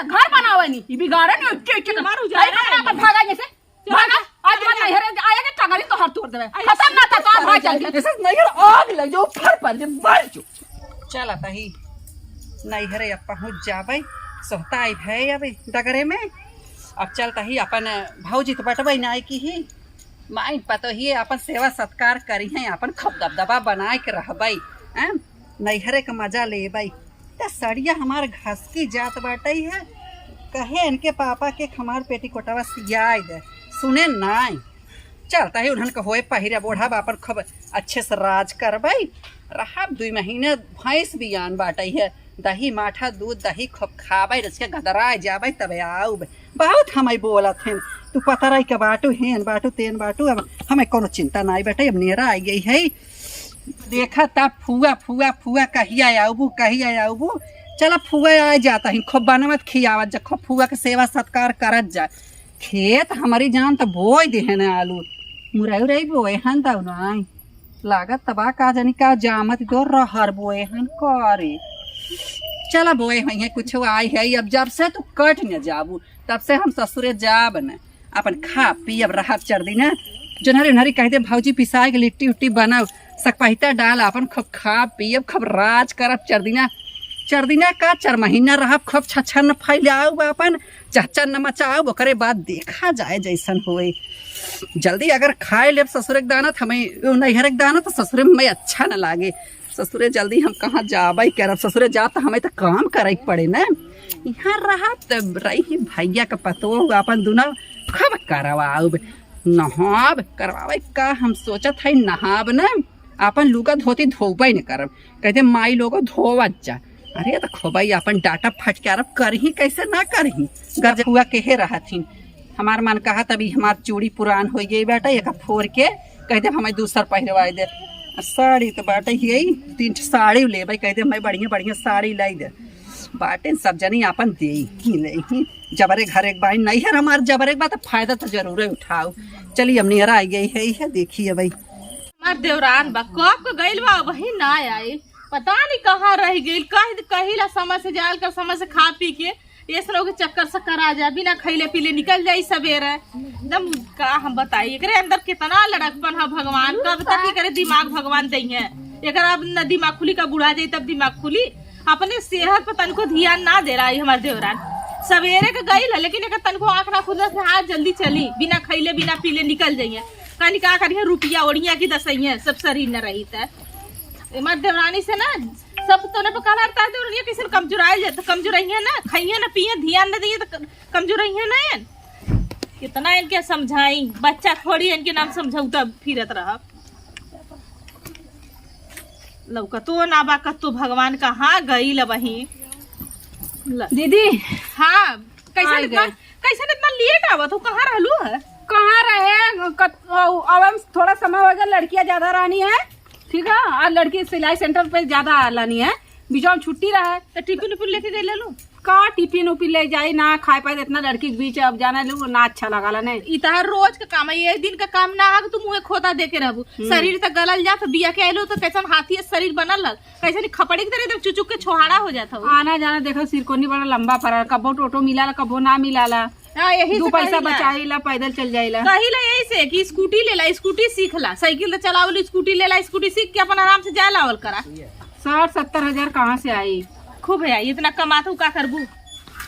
घर बनावे नहीं, ये बिगाड़े नहीं उच्चे मारू जा रे अपन भागा जैसे भागा। आज मैं नहीं आएगा टंगड़ी तो हर तोड़ देवे, खत्म ना था तो आज भाग चल ऐसे नहीं आग लग जाओ फर पर दे मर जो। चल तही नहीं हरे अब पहुँच जाबे सोहता आई भय अबे डगरे में। अब चलता ही अपन भौजी तो बटबई नाई की ही माइन पतो ही अपन सेवा सत्कार करी है, अपन खूब दबदबा बनाए के रहबई नैहरे का मजा ले बई। तो सड़िया हमार घास की जात बाटई है, कहे इनके पापा के हमार पेटी कोटवा सियाई दे सुने नाई। चलता ही उन्हन का होए पहिरा बोढ़ा अपन खूब अच्छे से राज करबई। रहा 2 महीने भैंस भी आन बाटई है, दही माठा दूध दही खूब खाबे रसिया गदरा जाबे तबे आऊ। बहुत हमें बोलत हैं तू पता रही के बाटू हेन बाटू तेन बाटू, अब हमें कोनो चिंता नहीं बेटे। अब नेरा आई गई है, देखा तब फुआ फुआ फुआ कहिया आऊबू कहिया आऊबू। चला फुआ आ जाता है खूब बनवत खियावत जा, खूब फुआ के सेवा सत्कार करत जा। खेत हमारी जान तो बोई देहन आलू मुरई उरई बोए हन तब नहीं लागत तबा का जानी का जामत दो रहर बोए हन करे। चला बोए है कुछ आई है, अब जब से तू कट न जाबू तब से हम ससुरे जाब न अपन खा पी अब रहा चढ़ दी न जनहरी उनहरी कहते भौजी पिसाए के लिट्टी उट्टी बनाओ सकपहिता डाल अपन खूब खा पी अब खूब राज करब चढ़ दीना का 4 महीना रहा खूब छछन फैलाऊ अपन चहचन न मचाऊ। ओकरे बाद देखा जाए जैसन होए। जल्दी अगर खाए ले ससुरे के दाना हमें नैहर के दाना तो ससुरे में अच्छा न लागे। ससुरे जल्दी हम कहाँ जाबई करब, ससुरे जा तो हमें तो काम करे पड़े न। यहाँ रहा तब रही भैया का पतो अपन दुना खूब करवाब नहाब करवावे का हम सोचत है नहाब न अपन लुगा धोती धोबई न करब। कहते माई लोग धोवत जा, अरे तो खोबई अपन डाटा फटकारब करही कैसे ना करही। गर्ज हुआ केहे रहथिन हमार मन कहा तभी हमार चूड़ी पुरान हो गई बेटा, एक फोड़ के कहते हमें दूसर पहिरवा दे। साड़ी तो बाटे ही 3 साड़ी ले भाई, कहते मैं बढ़िया बढ़िया साड़ी लाई दे बाटे सब जनी अपन दे ही नहीं। जबरे घर एक बार नहीं है हमारे जबरे एक बात फायदा तो जरूर उठाओ। चलिए अब नियरा आई गई है देखिए भाई हमार देवरान बा कब को गइल बा वही ना आई, पता नहीं कहाँ रह गइल। कहीं ला समय से जाल कर समय से खा पी के ये लोग के चक्कर शक्कर आ जाए, बिना खैले पीले निकल जाई सवेरे एकदम। का हम बताई एकरे अंदर कितना लड़कपन है भगवान कब तक करे दिमाग भगवान दई है। एकरा अब न दिमाग खुली का बुढ़ा जाई तब दिमाग खुली। अपने सेहत पर तनको ध्यान ना दे रहा है हमारे देवरान। सवेरे के गई है लेकिन एक तनको आँख ना खुदा से हाथ जल्दी चली बिना खैले बिना पीले निकल जाइए। कहीं का करिए रुपया ओढ़िया की दसइया सब शरीर न रही था हमारे देवरानी से ना सब तो पकड़ा देवरानिया किसी कमजोराई जाए कमजोराई है ना खाइए ना पिए ध्यान न दिए तो कमजोराई है ना। कितना इनके समझाई बच्चा थोड़ी इनके नाम समझाऊ तब फिरत रहा लौकतो ना बा कतो भगवान कहाँ गई वही दीदी। हाँ कैसे इतना लेट आवा तू कहाँ रहलू है? कहाँ रहे अब थोड़ा समय हो गया, लड़कियां ज्यादा रानी है ठीक है, और लड़की सिलाई सेंटर पे ज्यादा लानी है, बीचों में छुट्टी रहा तो टिफिन उफिन लेके दे ले लू का टिफिन उफिन ले जाई ना खाए पाए इतना लड़की के बीच अब जाना लू ना अच्छा लगा नहीं। इतना रोज का काम है, एक दिन का काम ना आग तुम मुँह खोता देके रहू शरीर तक गलल जा तो बिया के आलो तो कैसा हाथी शरीर बनल लग कैसे खपड़ी की तरह चुचुक के छोहाड़ा हो जाता। आना जाना देखो सिरकोनी बड़ा लंबा पड़ा, कबो टोटो मिला कबो ना मिला यही 2 पैसा बचाईला पैदल चल जाइला। कहिला यही से कि स्कूटी ले ला स्कूटी सीख ला, साइकिल तो चलावल स्कूटी ले ला स्कूटी सीख के अपन आराम से जा लावल करा। 60-70 हजार कहाँ से आई? खूब है इतना कमाता हूँ का करबू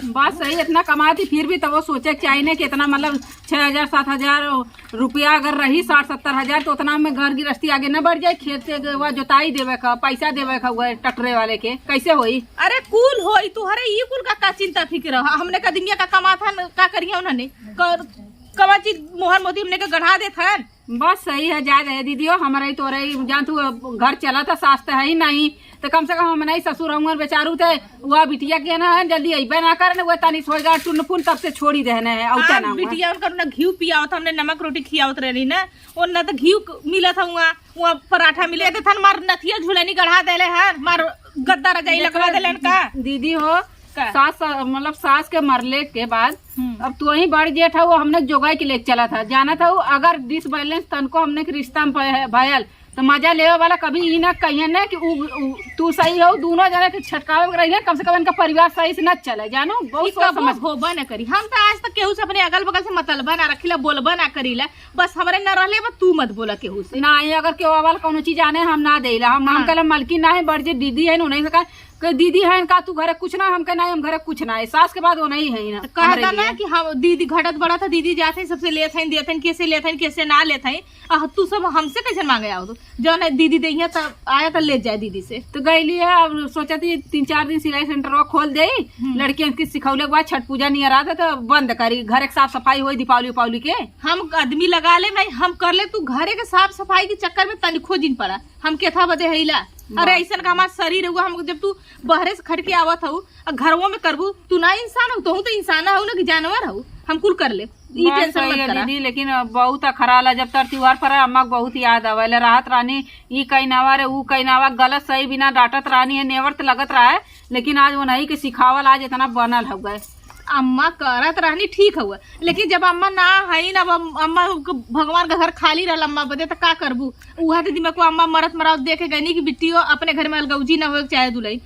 बात सही इतना कमाती फिर भी तो वो सोचे चाहिए कि इतना मतलब 6,000-7,000 रुपया अगर रही 60-70 हजार तो उतना में घर गृहस्थी आगे न बढ़ जाए। खेत से वह जोताई देवे का पैसा देवे का हुआ टटरे वाले के कैसे होई? अरे कुल होई तुहरे ये कुल का चिंता फिक्र हमने का दुनिया का कमा था का करिए उन्होंने कमा चीज मोहर मोती हमने का गढ़ा दे था। बस सही है जा रहे दीदी हमारे तो रही जान तू घर चला था सास तो है ही नहीं तो कम से कम हम नहीं ससुर हूँ बेचारू थे वह बिटिया के ना जल्दी अबे ना करे वह तानी सोएगा टून फून तब से छोड़ी देना है औता ना बिटिया उनका ना घी पिया था हमने नमक रोटी खियावत रही ना और ना तो घी मिला था वहाँ पराठा मिले थे था मार नथिया झुलनी गढ़ा देले है मार गद्दा रजाई लगवा देले का दीदी हो सास मतलब सास के मरले के बाद अब तू वही बड़ जेठ है वो हमने जोगाई के लेके चला था जाना था वो अगर डिसबैलेंस तनको हमने के रिश्ता में भयल तो मजा लेवे वाला कभी ई ना कहिए ना कि तू सही हो, दोनों जने के छटकावे में रहिए, कम से कम इनका परिवार सही से न चले, जानो बहुत सोच समझ होबा न करी। हम तो आज तक केहू से अपने अगल बगल से मतलबा ना रखिला, बोलबा ना करीला, बस हमरे न रहले बस तू मत बोला केहू से ना। अगर केहू वाला कोनो चीज आने हम ना देला, हम कहले मलकी ना है, बड़ जे दीदी है उन्हीं से कहा कि दीदी है इनका तू घरे कुछ ना, हम कहे नहीं हम घरे कुछ ना है, सास के बाद वो नहीं है ना। कहता ना कि हम दीदी घटत बड़ा था, दीदी जाते हैं सबसे लेते हैं, देते हैं, कैसे लेते हैं कैसे ना लेते हैं, तू सब हमसे कैसे मांगे आओ तो जो ना दीदी दे तब आया तो ले जाए दीदी से। तो गईली है, अब सोचा थी 3-4 दिन सिलाई सेंटर खोल दे, लड़कियों की सिखौले के बाद छठ पूजा नहीं आ रहा था तो बंद करी, घर साफ सफाई हुई दीपावली उपावली के। हम आदमी लगा ले भाई, हम कर ले, तू घरे के साफ सफाई के चक्कर में तनिखो दिन पड़ा, हम के था बदे हैला। अरे ऐसा का हमारा शरीर हुआ, हम जब तू बहरे से खट के आवत हूँ घरों में करबू, तू ना इंसान हो तो इंसान हो ना कि जानवर हो, हम कुल कर ले दीदी। लेकिन बहुत खराला जब तर त्योहार पर अम्मा बहुत याद आवेला, राहत रानी ई कई नावा रे ऊ कई नावा, गलत सही बिना डांटत रानी है, नेवर तो लगत रहा है, लेकिन आज वो नहीं के सिखावल आज इतना बनल हो गए। अम्मा करत रहनी ठीक हुआ, लेकिन जब अम्मा ना है ना, अम्मा भगवान का घर खाली रहा अम्मा बदे तो का करबू। उहा दीदी में को अम्मा मरत मराव देखे गई कि बिट्टियो अपने घर में अलगौजी ना हो चाहे दुलई,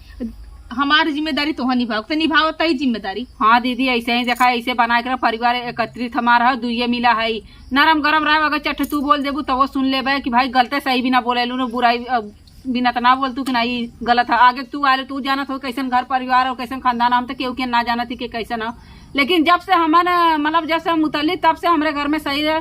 हमारी जिम्मेदारी तो निभाओ तो निभाओ तही जिम्मेदारी। हाँ दीदी ऐसे ही देखा, ऐसे बना कर परिवार एकत्रित हमारा दुइये मिला है, नरम गरम रहे, अगर चट तू बोल देबू तो वो सुन ले कि भाई गलते सही भी ना बोले लू, बुराई बिना तो ना बोल तू कि नहीं गलत है, आगे तू आए तू जानत हो कैसे घर परिवार और कैसे खानदान, हम तो केहू के ना जानत थी कि कैसे ना। लेकिन जब से हमारे मतलब जब से हम उतरली तब से हमारे घर में सही है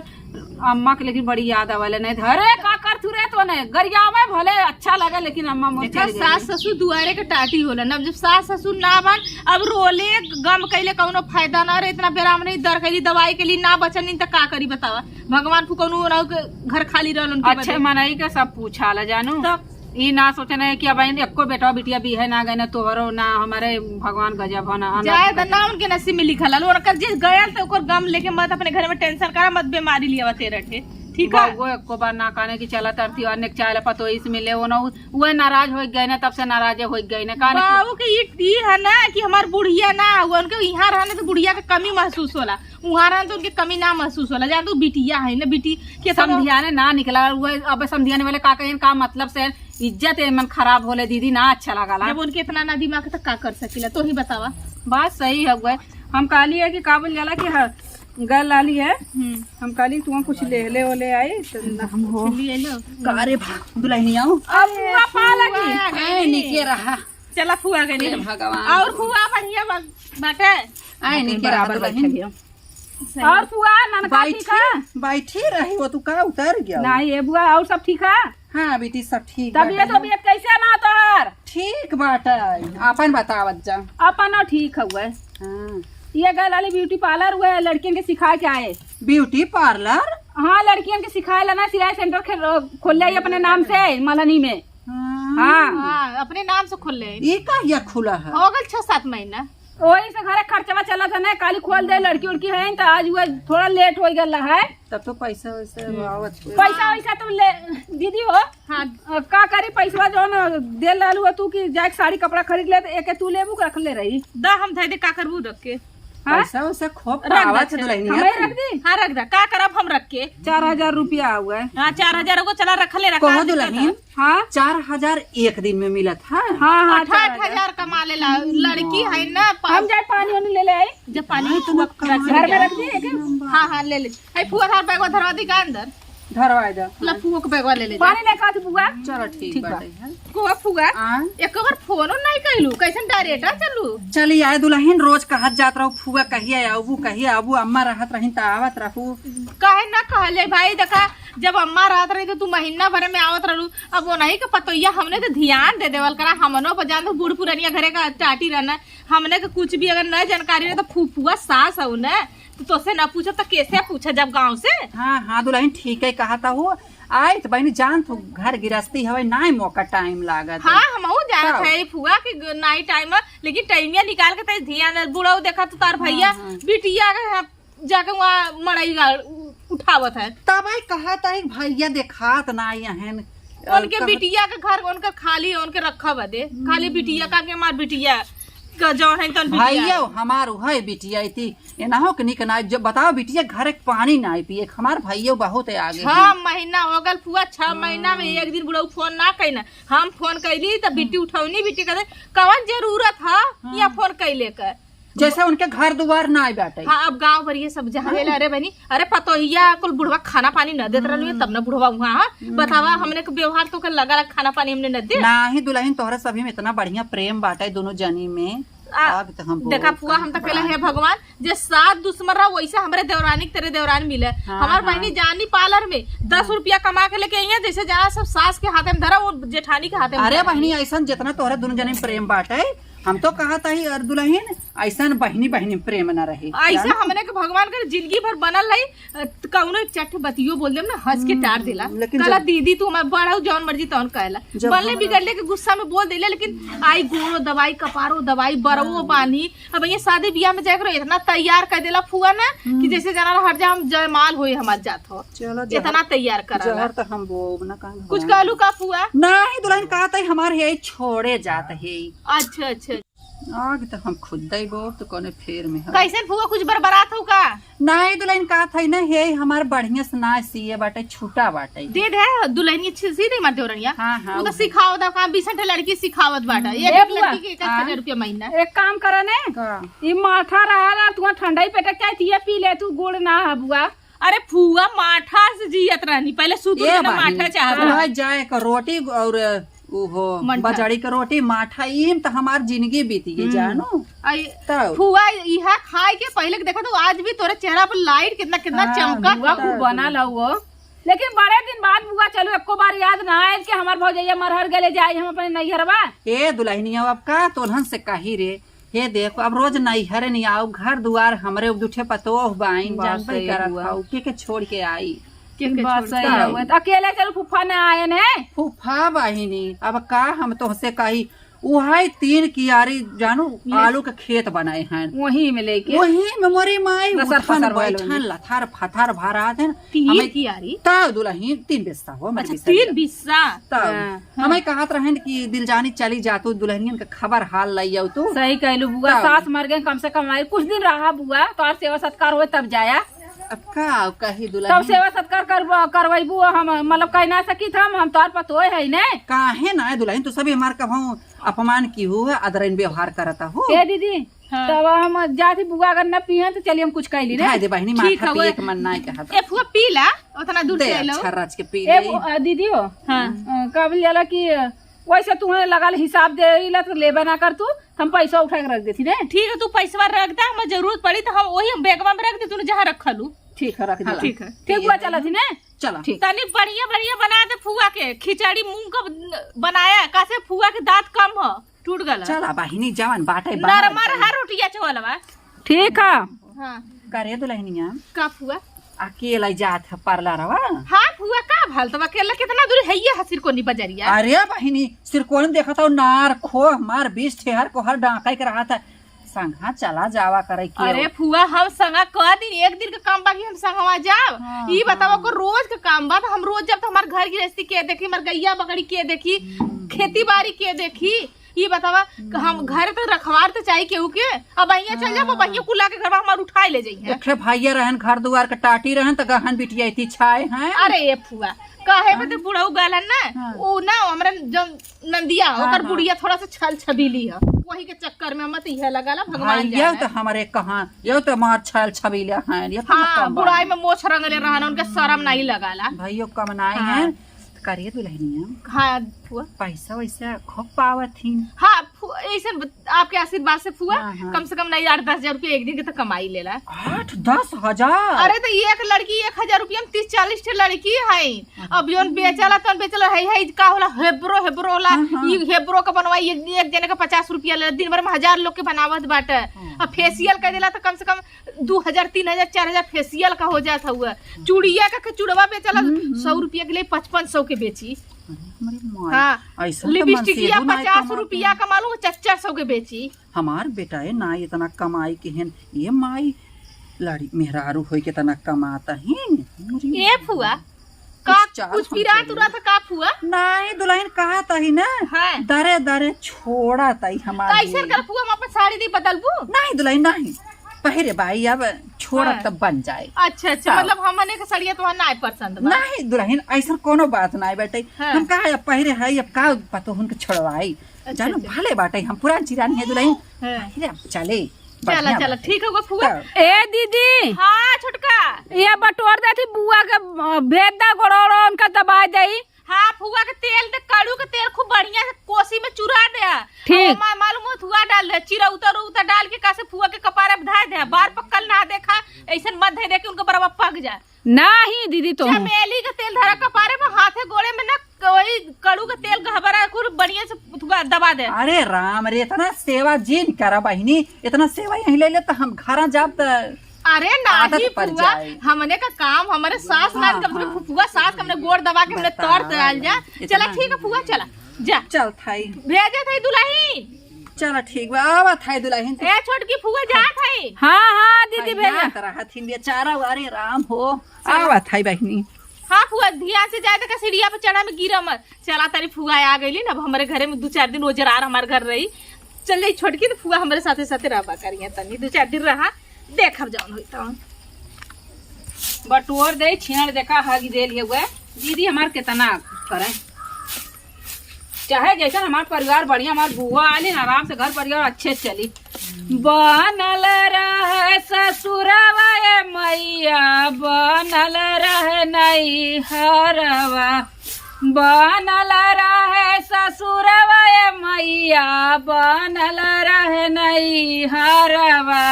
अम्मा के, लेकिन बड़ी याद आवाले नहीं धरे का कर तू रे तो नहीं गरियावे भले अच्छा लगे, लेकिन अम्मा सास ससुर दुआरे के टाटी होला ना, जब सास ससुर ना बन अब रोले गम कैले कौनो फायदा ना रहे, इतना बेराम नहीं दर कैली दवाई के लिए ना बचन तो का करी बतावा, भगवान को कौनो घर खाली रहल अच्छे मनाई के सब पूछा ला जानू, ई ना सोचना है कि अब एको बेटा बिटिया भी है ना गए ना तोहरो ना हमारे भगवान गजब है ना जाए ना उनके नसीब में लिखल है, और जिस गया तो ओकर गम लेके मत अपने घर में टेंशन करा मत, बीमारी लिया तेरे ठे ठीक है। वो एको बार ना कहने की चला तरती अन्य चाहे पतो इस मिले वो ना वो नाराज हो गए ना, तब से नाराज हो गए ना बाबू के ई है ना कि हमार बुढ़िया ना हुआ, उनके यहाँ रहने तो बुढ़िया के कमी महसूस होला, वहाँ रहने तो उनके कमी ना महसूस होला, जान तू बिटिया है ना, बिटी के समझियाने ना निकला, वो अब समझियाने वाले का कहें का मतलब से इज्जत मन खराब होले दीदी, ना अच्छा लगा जब उनके इतना ना दिमाग तो का कर सकीला, तो ही बतावा। बात सही है गए, हम काली है कि काबुल जाला की गल लाली है, हम काली तुम कुछ ले ओले आई तो हम हो कारे भाग दुल्हनिया अब फुआ पा लगी निके रहा, चला फुआ गनी भगवान और फुआ बढ़िया बाटे आए निके बराबर बैठी और फुआ ननका ठीक है बैठी रही वो, तू का उतर गया नहीं ये बुआ और सब ठीक है। हाँ बेटी सब ठीक, तबीयत कैसे ना तोहर ठीक बाटा, अपन बतावत जा अपन ठीक हुआ। हाँ ये गल वाली ब्यूटी पार्लर हुआ है, लड़कियों के सिखा के आए। Beauty parlour? हाँ लड़कियों के सिखाए ला ना, सिलाई सेंटर खोल ले अपने नाम से मलनी में। हाँ अपने नाम से खोल ले, ये का खुला है, हो गल 6-7 महीना, वही से घरे खर्चवा चला था ना, काली खोल दे लड़की उड़की है तो आज हुआ थोड़ा लेट हो गया है, तब तो पैसा वैसे पैसा वैसा तुम ले दीदी हो। हाँ का करी पैसा जो ना दे लालू हो तू की जाके साड़ी कपड़ा खरीद ले, एक तू लेबू रख ले रही दा हम धै दे का करबू रख के पैसा वैसा खूब पावत है दुल्हनिया, रख दी। हाँ रख दा, का करब हम रख के 4000 रुपया हुआ है। हाँ 4000 को चला रख ले, कहो दुल्हनिया हाँ 4000 एक दिन में मिलत है। हाँ 8,000 कमा ले ला, लड़की है ना, हम जाए पानी वानी ले ले आई, जब पानी तुम घर में रख दी। हाँ ले ले, फुआ थार बैगवा धरवा दी का अंदर, धरवा दे फुआ के बैगवा ले ले पानी लेकर आती बुआ। चलो ठीक बाटे है। फुआ फुआ एक बार फोन नहीं कहलू, कैसे डायरेक्ट चलू चली आए दुल्हन, रोज कहत जात रहो फुआ कहिए आबू कहिए आबू, अम्मा रहत रही तो आवत रहू, काहे ना कहले भाई, देखा जब अम्मा रहत रही तो तू महीना भर में आवत रहू, अब वो नहीं के पतोया हमने तो ध्यान दे देवल करा, हमनो पर जान तो बूढ़ पुरानिया घरे का टाटी रहना, हमने के कुछ भी अगर न जानकारी रहे तो फुआ सास हो न, तो से ना पूछो तो कैसे पूछा जब गाँव से। हाँ हाँ दुल्हन ठीक है कहा था हो, आए तो बहनी जान तो घर गिरस्ती हवे ना मौका टाइम लागत। हाँ हम जानत है फुआ की नाई टाइम, लेकिन टाइमिया निकाल के ध्यान, बुढ़ाऊ देखा तो तार भैया बिटिया जाके वहाँ मड़ाई उठावत है, तब आई कहा था भैया देखात ना यहन उनके बिटिया के घर उनका खाली उनके रखा बदे, खाली बिटिया का के हमार बिटिया जौन है तन भैया हमार है बिटिया थी एनाहो के निक ना जब बताओ बिटिया घर के पानी ना पिए हमार भैया बहुत है आगे 6 महीना हो गल फुआ 6 महीना में एक दिन बुढ़ऊ फोन ना कैना हम फोन कैली तो बिट्टी उठौनी बिट्टी कहते कवन जरूरत है या फोन कैले कर जैसे उनके घर दुआर ना बैठे। हाँ अब गांव भर ये सब जहाँ गेले अरे बहनी अरे पतोहिया कुल बुढ़वा खाना पानी न देत रहलू तब न बुढ़वा वहाँ बतावा हमने के व्यवहार तो कर लगा खाना पानी हमने न दे ना ही दुल्हन तोहरा सभी में इतना बढ़िया प्रेम बांटा दोनों जनी में आग तो हम देखा फुआ हम तो कहले हे भगवान जे 7 दुश्मन रहा वैसे हमारे देवरानी तेरे देवरान मिले हमार बहनी जानी पार्लर में 10 रुपया कमा के लेके आई जैसे जहाँ सब सास के हाथ में धरा वो जेठानी के हाथ में अरे बहनी ऐसा जितना तोहरा दोनों जनी में प्रेम बांटे हम तो कहा था और दुल्हन ऐसा बहनी बहनी प्रेम न रहे ऐसा हमने के भगवान के जिंदगी भर बनल रही कौनो चट बतियो बोल देम ना हंस के टार देला कहला दीदी तू मैं बढ़ाऊ जौन मर्जी तौन कहला बनले बिगड़ले के गुस्सा में बोल देले लेकिन आई गोड़ो दवाई कपारो दवाई बरवो बानी अब ये शादी ब्याह में जाकर इतना तैयार कर देला फुआ ना कि जैसे जाना हट जा हम जयमाल होए हमार जात हो इतना तैयार करा तो हम वो ना कुछ कहलू का फुआ नहीं दुल्हन कहा था हमारे यही छोड़े जात है। अच्छा अच्छा आग तो हम खुद ही गो तो कोने फेर में कैसे फुआ कुछ बरबरात हो का नहीं दुल्हन कहा था ना हे हमारे बढ़िया से ना सीए बाटे छूटा बाटे दे दे दुल्हनी अच्छी सी नहीं मारते हो हाँ हाँ तो सिखाओ दा काम 20 लड़की सिखावत बाटा एक लड़की के 1000 रुपया महीना एक काम करे ने ई माठा रहा तू ठंडा ही पेटक चाहे पी ले तू गुड़ ना बुआ अरे फुआ माठा से जियत रहनी पहले सुधर ना माठा चाहत जाए का रोटी और ओहो बजाड़ी का रोटी माठा इम तो हमार जिंदगी बीती गई जानो फुआ इहा खाए के पहले देखा तो आज भी तोरे चेहरा पर लाइट कितना कितना चमका खूब बना ला वो लेकिन बड़े दिन बाद बुआ चलो एको बार याद ना आए कि हमार भौजैया मरहर गले जाए हम अपने नैहरवा ए दुल्हनिया अब का तोलहन से कही रे हे देखो अब रोज नैहर नहीं आओ घर दुआर हमरे दुठे पतोह बाइन जान पे करत के छोड़ के आई अकेले चलो फूफा न आए ने फूफा बहिनी अब का हम तुमसे कही वही 3 कियारी जानू आलू के खेत बनाए हैं वही में लेके वही में मोरी माई बैठन लथार फथार भरा थे 3 कियारी तब दुल्हन 3 बिस्सा हो 3 बिस्सा तब हमें कहत रहन कि दिल जानी चली जातू दुल्हनियन के खबर हाल लइयो तू सही कहलू बुआ सास मर गए कम से कम कुछ दिन रहा बुआ तोर सेवा सत्कार हो तब जाया अब का कही दुल्हन तब सेवा सत्कार करवाइबू हम मतलब कह ना सकी हम तोर पतो है ने काहे ना दुल्हन तू सभी हमार कहूं अपमान की हुआ अदरन व्यवहार करता हो ए दीदी तब हम जाती बुआ अगर न पिए तो चलिए हम कुछ कह ली रे दे बहनी माथा पिए के मन नहीं कहत ए फुआ पीला उतना दूर से लो छर्राज के पी ले ए दीदी हो हां कब जाला कि वैसे तुम्हें लगा हिसाब दे ला तो लेबा ना कर तू हम पैसा उठा के रख देती ने ठीक है तू पैसा रख दे हमें जरूरत पड़ी तो हम वही बैगवा में रख दे तूने जहाँ रखलू ठीक है रख दे ठीक है ठीक बुआ चला थी ने चला तनी बढ़िया बढ़िया बना दे फुआ के खिचड़ी मूंग का बनाया कैसे फुआ के दांत कम हो टूट गला चला बहिनी जवान बाटे नरम रहा रोटिया चवलवा ठीक है हां करे दुल्हनिया का फुआ अकेला जात है पार्लरवा हां फुआ का भाल तो अकेला कितना दूर है ये हसिर कोनी बजरिया अरे बहिनी सिरकोन देखा था नार खो मार 20 ठेहर को हर डांका के रहा था संगा चला जावा करे के अरे फुआ हम संगा क दिन एक दिन का काम बाकी हम संगवा जाओ ई बताओ को रोज का काम बा हम रोज जब हमार घर गृहस्थी के देखी हमार गैया बकरी के देखी खेती बाड़ी के देखी ये बतावा हम घर तो रखवार तो चाहिए केहू के अब भैया चल जा भैया कुला के घर हमार उठाए ले जाइए देखे भैया रहन घर दुआर के टाटी रहन त गहन बिटिया इति छाए हैं अरे ये फुआ काहे पे तो बुढ़ऊ गलन ना ओ ना हमरा जो नंदिया ओकर बुढ़िया थोड़ा सा छल छबीली है वही के चक्कर में मत इहे लगाला भगवान जाने ये तो हमारे कहां ये तो मार छल छबीला हैं ये हां बुढ़ाई में मोछ रंगले रहन उनके शर्म नहीं लगाला भैया कमनाए हैं करिए दुल्हनिया हां फुआ पैसा वैसा खूब पावत थी हां ऐसे आपके आशीर्वाद से फुआ कम से कम नहीं 8-10 हजार रुपया एक दिन के तो कमाई लेला 8-10 हजार अरे तो एक लड़की 1000 रुपया में 30-40 ठी लड़की है अब जोन बेचला तो बेचला है का होला हेब्रो होला ई हेब्रो का बनवाई एक जने का 50 रुपया ले दिन भर में 1000 लोग के बनावत बाटे अब फेशियल कर देला तो कम से कम 2000 3000 4000 फेशियल का हो जाता हुआ चूड़िया का चूड़वा बेचला 100 रुपया के लिए 5500 के बेची हाँ लिपस्टिकिया 50 रुपया का मालूम 400 के बेची हमार बेटा है ना इतना कमाई के हैं ये माई लड़ी मेहरारू होई के तना कमाता है ये फुआ का चल कुछ हम पिरा चली। तुरा था का फुआ नहीं दुल्हन कहा तही ना हाँ। दरे दरे छोड़ा तई हमारे कैसे कर फुआ हम अपन साड़ी दी बदलबू नहीं दुल्हन नहीं पहिरे भाई अब छोड़ा हाँ। तब बन जाए अच्छा अच्छा हाँ। मतलब हमने के सड़िया तो ना पसंद बा नहीं दुल्हन ऐसा कोनो बात नहीं बेटे हाँ। हम कहा अब पहिरे है अब का पतो उनके छोड़वाई जानो अच्छा। भले बाटे हम पुरान चिरानी है दुल्हन हाँ। पहिरे अब चले चला बढ़िया चला बाटे। ठीक होगा फुआ तब। ए दीदी हाँ छोटका ये बटोर देती बुआ के भेज दा गोड़ो उनका दबा दई। हाँ फुआ के तेल दे कड़ू के तेल खूब बढ़िया से कोसी में चुरा दे ठीक। मालूम हो थुआ डाल दे चिरा उतर डाल के कासे फुआ के कपारे बधा दे बार पक्कल ना देखा ऐसा मत धे दे के उनका बराबर पक जाए नहीं दीदी तुम चमेली के तेल धरा कपारे में हाथे गोड़े में ना वही कड़ू के तेल गहबरा खूब बढ़िया से थुआ दबा दे अरे राम रे इतना सेवा जिन करा बहिनी इतना सेवा यहीं ले ले तो हम घर जाब तो अरे आदत नाही पड़ फुआ जाए। हमने का काम हमारे सास हाँ, नान का हाँ। फुआ सास का हमने गोड़ दबा के हमने बताओ, तोड़ डाल जा इतना- चला ठीक है फुआ चला जा चल थाई भेजे थे दुल्ही चल ठीक बा आवा थाई दुल्हन ए छोटकी फुआ जा थई हाँ हाँ दीदी भेजा तरह हथिन बेचारा अरे राम हो आवा थाई बहिनी हाँ फुआ ध्यान से जाए तो सीढ़िया पे चढ़ा में गिरा मत चला तारी फुआ आ गई ना अब हमारे घरे में 2-4 दिन रोजगार हमारे घर रही चल गई छोटकी तो फुआ हमारे साथे साथे रहा करिए तनी 2-4 दिन रहा देखब जाऊन होई तो बटोर दे छेड़ देखा हगी दे लिए हुए दीदी हमार कितना करे चाहे जैसा हमार परिवार बढ़िया हमार बुआ आली ना आराम से घर परिवार अच्छे चली बनल रहे ससुरवा ये मैया बनल रहे नहीं हरवा बनल रहे ससुरवा ये मैया बनल रहे नहीं हरवा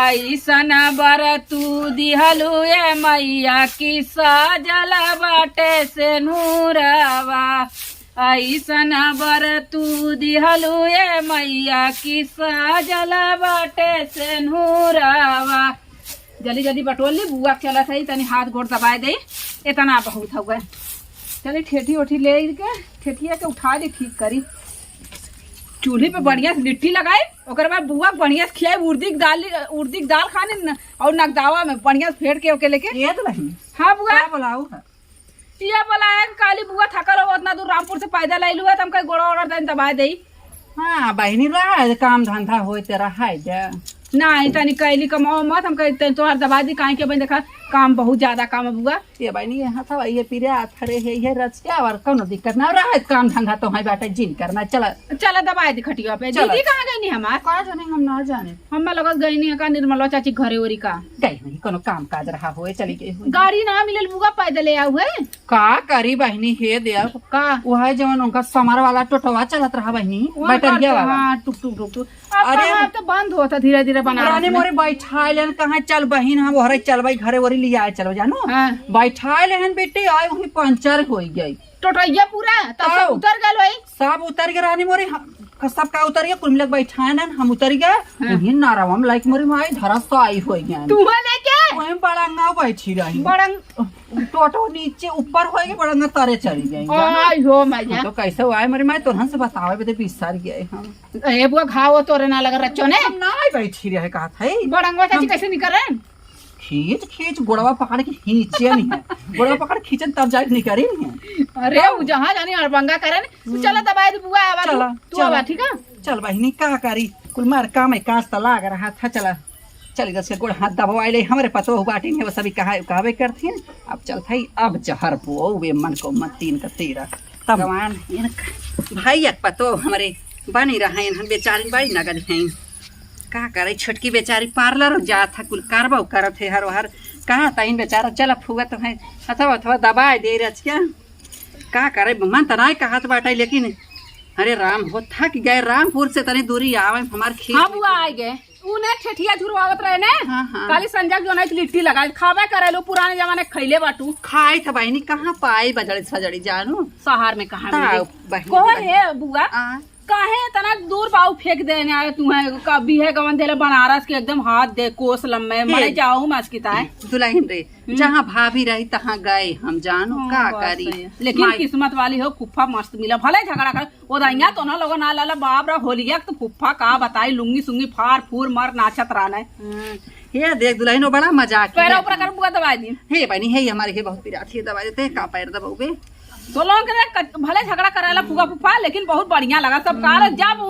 ऐसन बर तू दिहलू ये मैया की साजल बाटे से नूरवा ऐसन बर तू दिहलू ये मैया की साजल बाटे से नूरवा जल्दी जल्दी बटोल ली बुआ चला सही तनी हाथ गोड़ दबाए दे इतना बहुत हो गए चलिए ठेठी ओठी ले के ठेठिया के उठा दी ठीक करी चूल्हे पे बढ़िया से लिट्टी लगाए ओकर बाद बुआ बढ़िया से खियाए उर्दी की दाल खाने न, और नगदावा में बढ़िया से फेर के ओके लेके ये दुल्हन हाँ बुआ क्या बुलाऊ है ये बोला है काली बुआ थकल हो उतना दूर रामपुर से पैदल आइलू है तुम कहीं गोड़ा ओड़ा देन दबा दे हाँ बहिनी रहा काम धंधा होते रहा जा नहीं तनी कैली कमाओ मत हम कहीं तोहार दबा दी काहे के बन देखा काम बहुत ज्यादा काम है बुआ ये बहिनी यहाँ था ये पीरे थरे है ये रचिया और कोनो दिक्कत ना रहा है काम धंधा तो है बाटे जिन करना चला चला दबाए दी खटिया पे चला। दीदी कहाँ गई नहीं हमार का जाने हम ना जाने हम लगत गई नहीं का निर्मला चाची घरे ओरी का गई नहीं कोनो काम काज रहा होए चली गई हुई गाड़ी ना मिलल बुआ पैदल आऊ है का करी बहिनी हे देव का वो है जवन उनका समर वाला टोटवा चलत रहा बहिनी बैटरिया वाला हाँ टुक टुक टुक टुक अरे, अरे तो बंद होता धीरे धीरे बना रानी मोरे बैठा लेन कहाँ चल बहिन हम ओहरे चलबई घरे ओरी लिया चलो जानो हाँ। बैठा लेन बेटे आए वही पंचर हो गई टोटैया पूरा तब आओ। सब उतर गए वही सब उतर गए रानी मोरे सब का उतर गया कुल मिलक बैठा न हम उतर गए वही नारावम लाइक मोरे माई धरस आई हो गया तुम्हें लेके वही बड़ंगा बैठी रही बड़ंग टोटो नीचे ऊपर हो गई बड़ंगा तारे चली गई आई हो मैया तो कैसे हुआ है मेरे माई तोहन से बतावे बदे बिसर गए हम ए बुआ घाव तोरे ना लगा रच्चो ने हम ना बैठी रहे कहा था बड़ंगवा चाची कैसे निकल रहे हैं खींच खींच गोड़वा पकड़ के खींचे नहीं है गोड़वा पकड़ खींचन तब जाके निकली नहीं है अरे वो जहाँ जानी अड़बंगा करे ने चलो दबाई दे बुआ आवा चला, तू आवा चला। ठीक है चल बहिनी का करी कुल मार काम है कांच तो लाग रहा था चला चल गए गोड़ हाथ दबाए ले हमारे पतो हो बाटी में वो सभी कहवे करती अब चल थी अब जहर पुओ वे मन को मत तीन का तेरा तब भगवान भाई पतो हमारे बनी रहा हम बेचारी बड़ी नगद हैं का करे छोटकी बेचारी पार्लर जा था कुल कारबो करत है हर कहाँ तइन बेचारा चला फुआ तो है अथवा अथवा दबाए दे रच क्या का करे मन तो नहीं कहत बाटे लेकिन अरे राम हो थक गए रामपुर से तनी दूरी आवे हमार खेत हाँ बुआ आ गए उन्हें ठेठिया झुरवावत रहे ने हाँ, हाँ। काली संजय जो नहीं लिट्टी लगा खावे करे लो पुराने जमाने खैले बाटू खाए था बहनी कहाँ पाई बजड़ी सजड़ी जानू शहर में कहा ताऊ, बहनी, कौन बहनी। है बुआ काहे इतना दूर बाऊ फेंक देने आए तुम्हें कभी है गवन देले बनारस के एकदम हाथ दे कोस लम्बे मरे जाऊ मस्किता है दुल्हन रे जहाँ भाभी रही तहाँ गए हम जानो का करी। लेकिन किस्मत वाली हो फुफ्फा मस्त मिला भले झगड़ा कर वो दइया तो ना लोग ना लाला बाप रा होलिया तो फुफ्फा का बताई लुंगी सुंगी फार फूर मर नाचत रहना हे देख दुल्हन वो बड़ा मजाक पैर ऊपर कर बुआ दवाई दी हे बनी है हमारे हे बहुत पिराठी है दवाई देते का पैर दबाओगे तो लोग भले झगड़ा कराला फुगा फुफा लेकिन बहुत बढ़िया लगा सब कार जब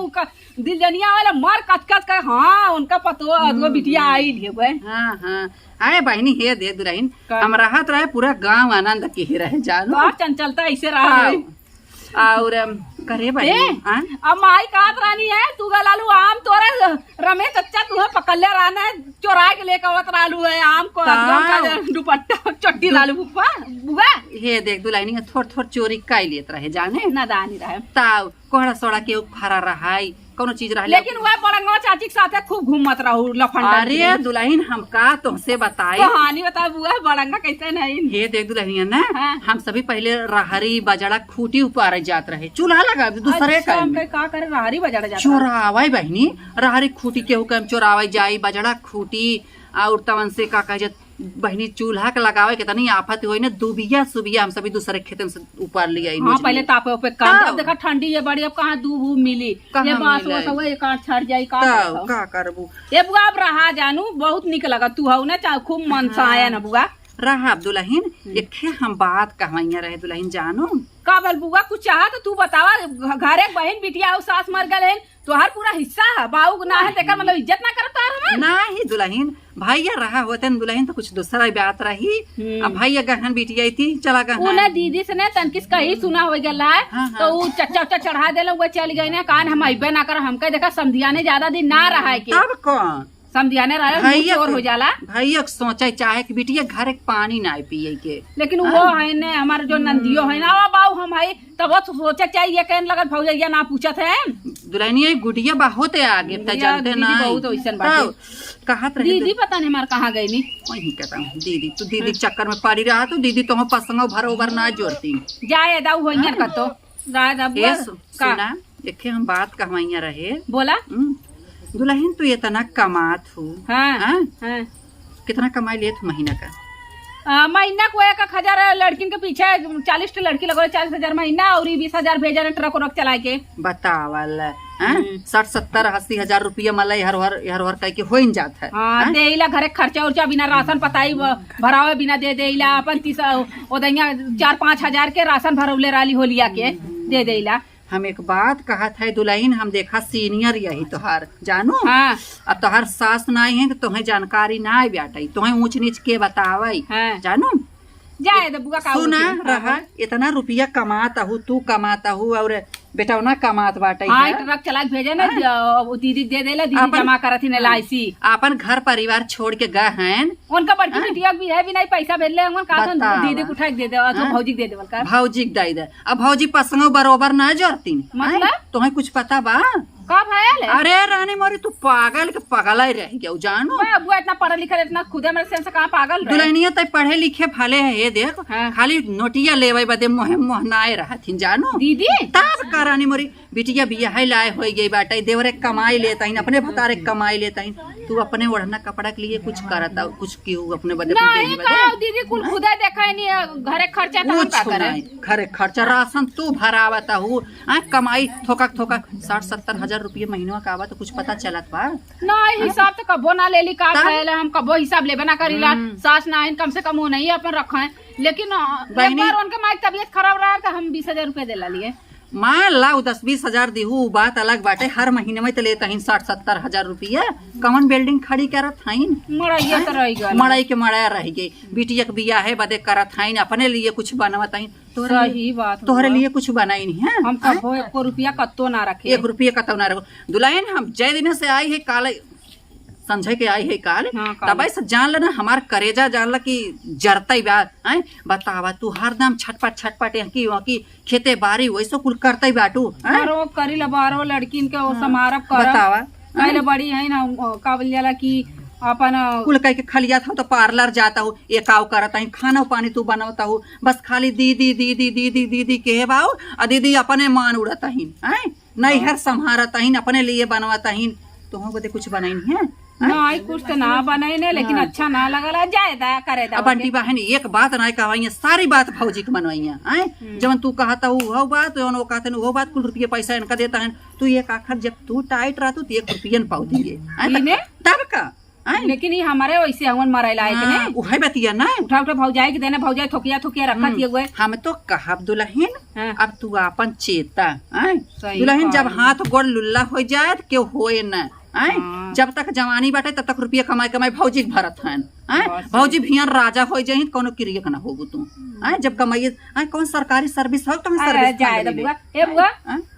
दिल जनिया वाला मर कच कर हाँ उनका पतो अदो बिटिया आई लिए हाँ हाँ आए बहनी हे दे दुल्हन हम रहत रहे पूरा गांव आनंद के रहे जानो चंचलता ऐसे रहा और करे भाई अब माई कात रानी है तू लालू आम तोरे रमेश चच्चा तुम्हें पकड़ले रहना है चोरा के लेकर आवत लालू है आम को दुपट्टा चट्टी लालू बुआ बुआ हे देख दुल्हनी थोड़ थोड़ चोरी काई लेत रहे जाने ना दानी रहे ताव कोहड़ा सोड़ा के फरा रहाई कोनो चीज रहा लेकिन वह बड़ंगवा चाची के साथ खूब घूमत रहू लफंडा अरे दुल्हन हम का तुमसे बताई कहानी बता बुआ बड़ंगा कैसे नहीं हे देख दुल्हनिया ना हम सभी पहले रहरी बजड़ा खूटी ऊपर जात रहे चूल्हा लगा दूसरे का करे रहरी बजड़ा जाता चोरावाई बहनी रहरी खूटी के हुकम चोरावाई जाई बजड़ा खूटी और तवन से का कहे बहनी चूल्हा के लगावे के तनी आफत होई ना दुबिया सुबिया हम सभी दूसरे खेत से ऊपर ले आई हां पहले तापे पे काम अब देखा ठंडी है बड़ी अब कहां दूब मिली ये बास वो सब एक काट छड़ जाई का करबू ए बुआ अब रहा जानू बहुत निक लगा तू हौ ना खूब मन से आया ना बुआ रहा दुल्हन एखे हम बात कहवाइया रहे दुल्हन जानो का बल बुआ कुछ चाह तो तू बतावा घरे बहन बिटिया और सास मर गए तोहार पूरा हिस्सा है बाऊ ना है तेकर मतलब इज्जत ना करता है ना ही दुल्हन भैया रहा होते दुल्हन तो कुछ दूसरा बात रही अब भैया गहन बिटिया थी चला गहन ना दीदी से ने तनकिस कही सुना हो गया है तो वो चच्चा उच्चा चढ़ा देलो वो चल गई ना कान हम अइबे ना कर हमके देखा समधिया ने ज्यादा दिन ना रहा है अब कौन समझियाने रहे और हो जाला भैया सोचा चाहे कि बिटिया घर के पानी ना पिए के लेकिन वो है ने हमारे जो नंदियो है ना बाऊ हम है तब सोचा चाहिए कहने लगत भौजैया ना पूछत है दुल्हनिया गुड़िया बहुत है आगे त जानते ना बहुत ओइसन बात कहत रही दीदी पता नहीं हमार कहां गई नी वही कहता हूं दीदी तू दीदी चक्कर में पड़ी रहा तो दीदी तो पसंग भरो भर ना जोड़ती जाए दाऊ होइया कतो दादा सुना देखे हम बात कहवाइया रहे बोला दुल्हन तू इतना कमात हो हाँ कितना कमाई लेत महीना का महीना को 1,000 लड़किन के पीछे 40 लड़की लगो 40,000 महीना और 20,000 भेजा ट्रक उरक चला के बतावल 60-70-80 हजार रुपया मलाई हर कह के हो जात है देला घरे खर्चा उर्चा बिना राशन पताई भरावे बिना दे देला अपन 4-5 हजार के राशन भरवले राली होलिया के दे देला हम एक बात कहत है दुल्हन हम देखा सीनियर यही तोहार जानो अब तोहार सास नहीं है तो तुम्हें जानकारी ना बाटे तुम्हें ऊंच नीच के बतावई जानो जाए बुआ का सुना रहा इतना रुपया कमाता हूँ तू कमाता हूँ और बेटा ना कमात बाटे ट्रक चला के भेजे ना दीदी दे देला दीदी जमा करत थी LIC अपन घर परिवार छोड़ के गए हैं उनका बड़की बिटिया भी है भी नहीं पैसा भेज ले दीदी को उठा के दे दे भौजी दे देवल का भौजी दे दे अब भौजी पसंग बरोबर ना जोड़ती मतलब तुम्हें कुछ पता बा कब है अरे रानी मोरी तू पागल के पगला ही रह गया जानो बुआ इतना पढ़ा लिखा इतना खुदे मेरे से कहाँ पागल दुल्हनिया तय पढ़े लिखे भले है ये देख खाली नोटिया लेवे बदे मोह मोहनाए रहथिन जानो दीदी तब का रानी मोरी बिटिया बिया है लाए हो गई बाटे देवरे कमाई लेता ही अपने भतारे कमाई लेता ही तू अपने ओढ़ना कपड़ा के लिए कुछ करता कुछ क्यों अपने बदे दीदी कुल खुदे देखा नहीं घरे खर्चा घरे खर्चा राशन तू भरावता हूँ कमाई थोका 60-70 हजार रुपये महीना का आवा तो कुछ पता चलत बा नहीं हिसाब तो कबो ना ले ली का हम कबो हिसाब लेबे ना करीला सास ना कम से कम वो नहीं अपन रखा है लेकिन एक बार उनके माई तबीयत खराब रहा तो हम 20,000 रुपए दे लिए मान लाओ 10-20 हजार दिहू बात अलग बाटे हर महीने में तो लेता ही 60-70 हजार रुपया कौन बिल्डिंग खड़ी करत हईन मड़ाई के मड़ाया रह गई बिटिया के बिया है बदे करत हईन अपने लिए कुछ बनवत हईन सही बात तोहरे लिए कुछ बनाई नहीं है हम कबो 1 रुपया कत्तो ना रखे 1 रुपया कत्तो ना रखो दुल्हन हम जय दिन से आई है काल संजय के आई है काल तब से जान लेना हमार करेजा जान ला कि जरता बात बतावा तू हरदम छटपट की खेते बारी वैसे कुल करते बाटू करी ला बारो लड़किन के समारप कर बतावा पहले बड़ी है ना का बोल जाला कि अपन कुल कह के खलिया था तो पार्लर जाता हूँ एक आव करता हूँ खाना पानी तू बनाता हूँ बस खाली दीदी दीदी दीदी दीदी के बाऊ और दीदी अपने मान उड़ता ही नहीं हर संभारता ही अपने लिए बनवाता ही तुम को कुछ बनाई है नहीं कुछ तो ना बनाई ने लेकिन अच्छा ना लगला जायदा करे दा अब बंटी बहन एक बात ना कहवाइया सारी बात भौजी के मनवाइया जब तू कहता वो बात वो कहते वो बात कुल रुपये पैसा इनका देता है तू एक आखिर जब तू टाइट रहतू तो 1 रुपया पाऊ दिए तब का लेकिन ये हमारे वैसे हवन मरे लायक ने उहे बतिया ना उठा उठा भौजाई के देना भौजाई थोकिया थोकिया रखत हुए हम तो कहब दुल्हन अब तू अपन चेता सही दुल्हन जब हाथ गोड़ लुल्ला हो जाए तो क्यों होए न जब तक जवानी बाटे तब तक रुपया कमाई कमाई भौजी के भरत है भौजी भियन राजा हो जाही कोनो क्रिया ना होगू तू जब कमाइए कौन सरकारी सर्विस हो तो सर्विस जाए दा बुआ ए बुआ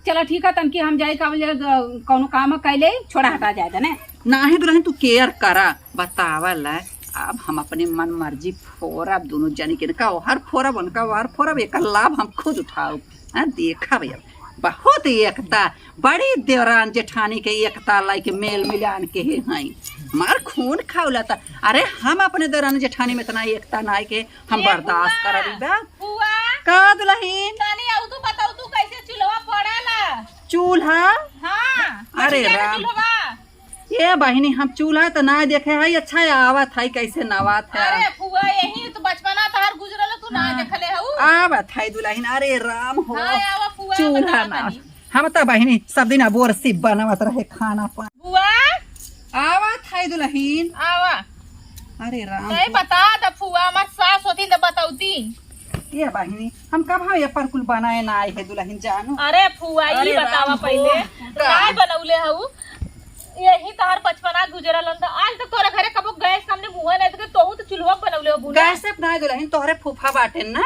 चलो ठीक है तनकी हम जाए काबल कोनो काम कैले छोड़ा हटा जाए ना नाही दुल्हन तू केयर करा बतावल अब हम अपने मन मर्जी फोरब दोनों जनी के का हर फोरब उनका हर फोरब एक लाभ हम खुद उठाओ देखा भैया बहुत एकता बड़ी देवरान जेठानी के एकता लाइक मेल मिलान के हैं मार खून खाउला था अरे हम अपने देवरान जेठानी में इतना एकता ना के हम बर्दाश्त करबी बा का दुल्हन तनी आउ तू बताऊ तू कैसे चूल्हा पड़ेला चूल्हा हां अरे राम ये बहिनी हम चूल्हा तो ना देखे है अच्छा आवत है कैसे नवात है अरे फुआ यही तो बचपना तहर गुजरल तू ना देखले हऊ आवत है दुल्हन अरे राम हो हां आवा फुआ चूल्हा ना हम तो बहिनी सब दिन बोर सिप बनावत रहे खाना पानी बुआ आवत है दुल्हन आवा अरे राम नहीं बता द फुआ मत सास होती तो बताऊती ये बहिनी हम कब ये पर कुल बनाए ना आए है दुल्हन जानो अरे फुआ ये बतावा पहले काय बनौले हऊ यही तहार बचपना गुजरल त आज तक तोरा घरे कबो गैस सामने मुंह नहीं तो तोहू तो चूल्हा बनौले हो बुना गैस से बनाए दुल्हन तोहरे फूफा बाटे ना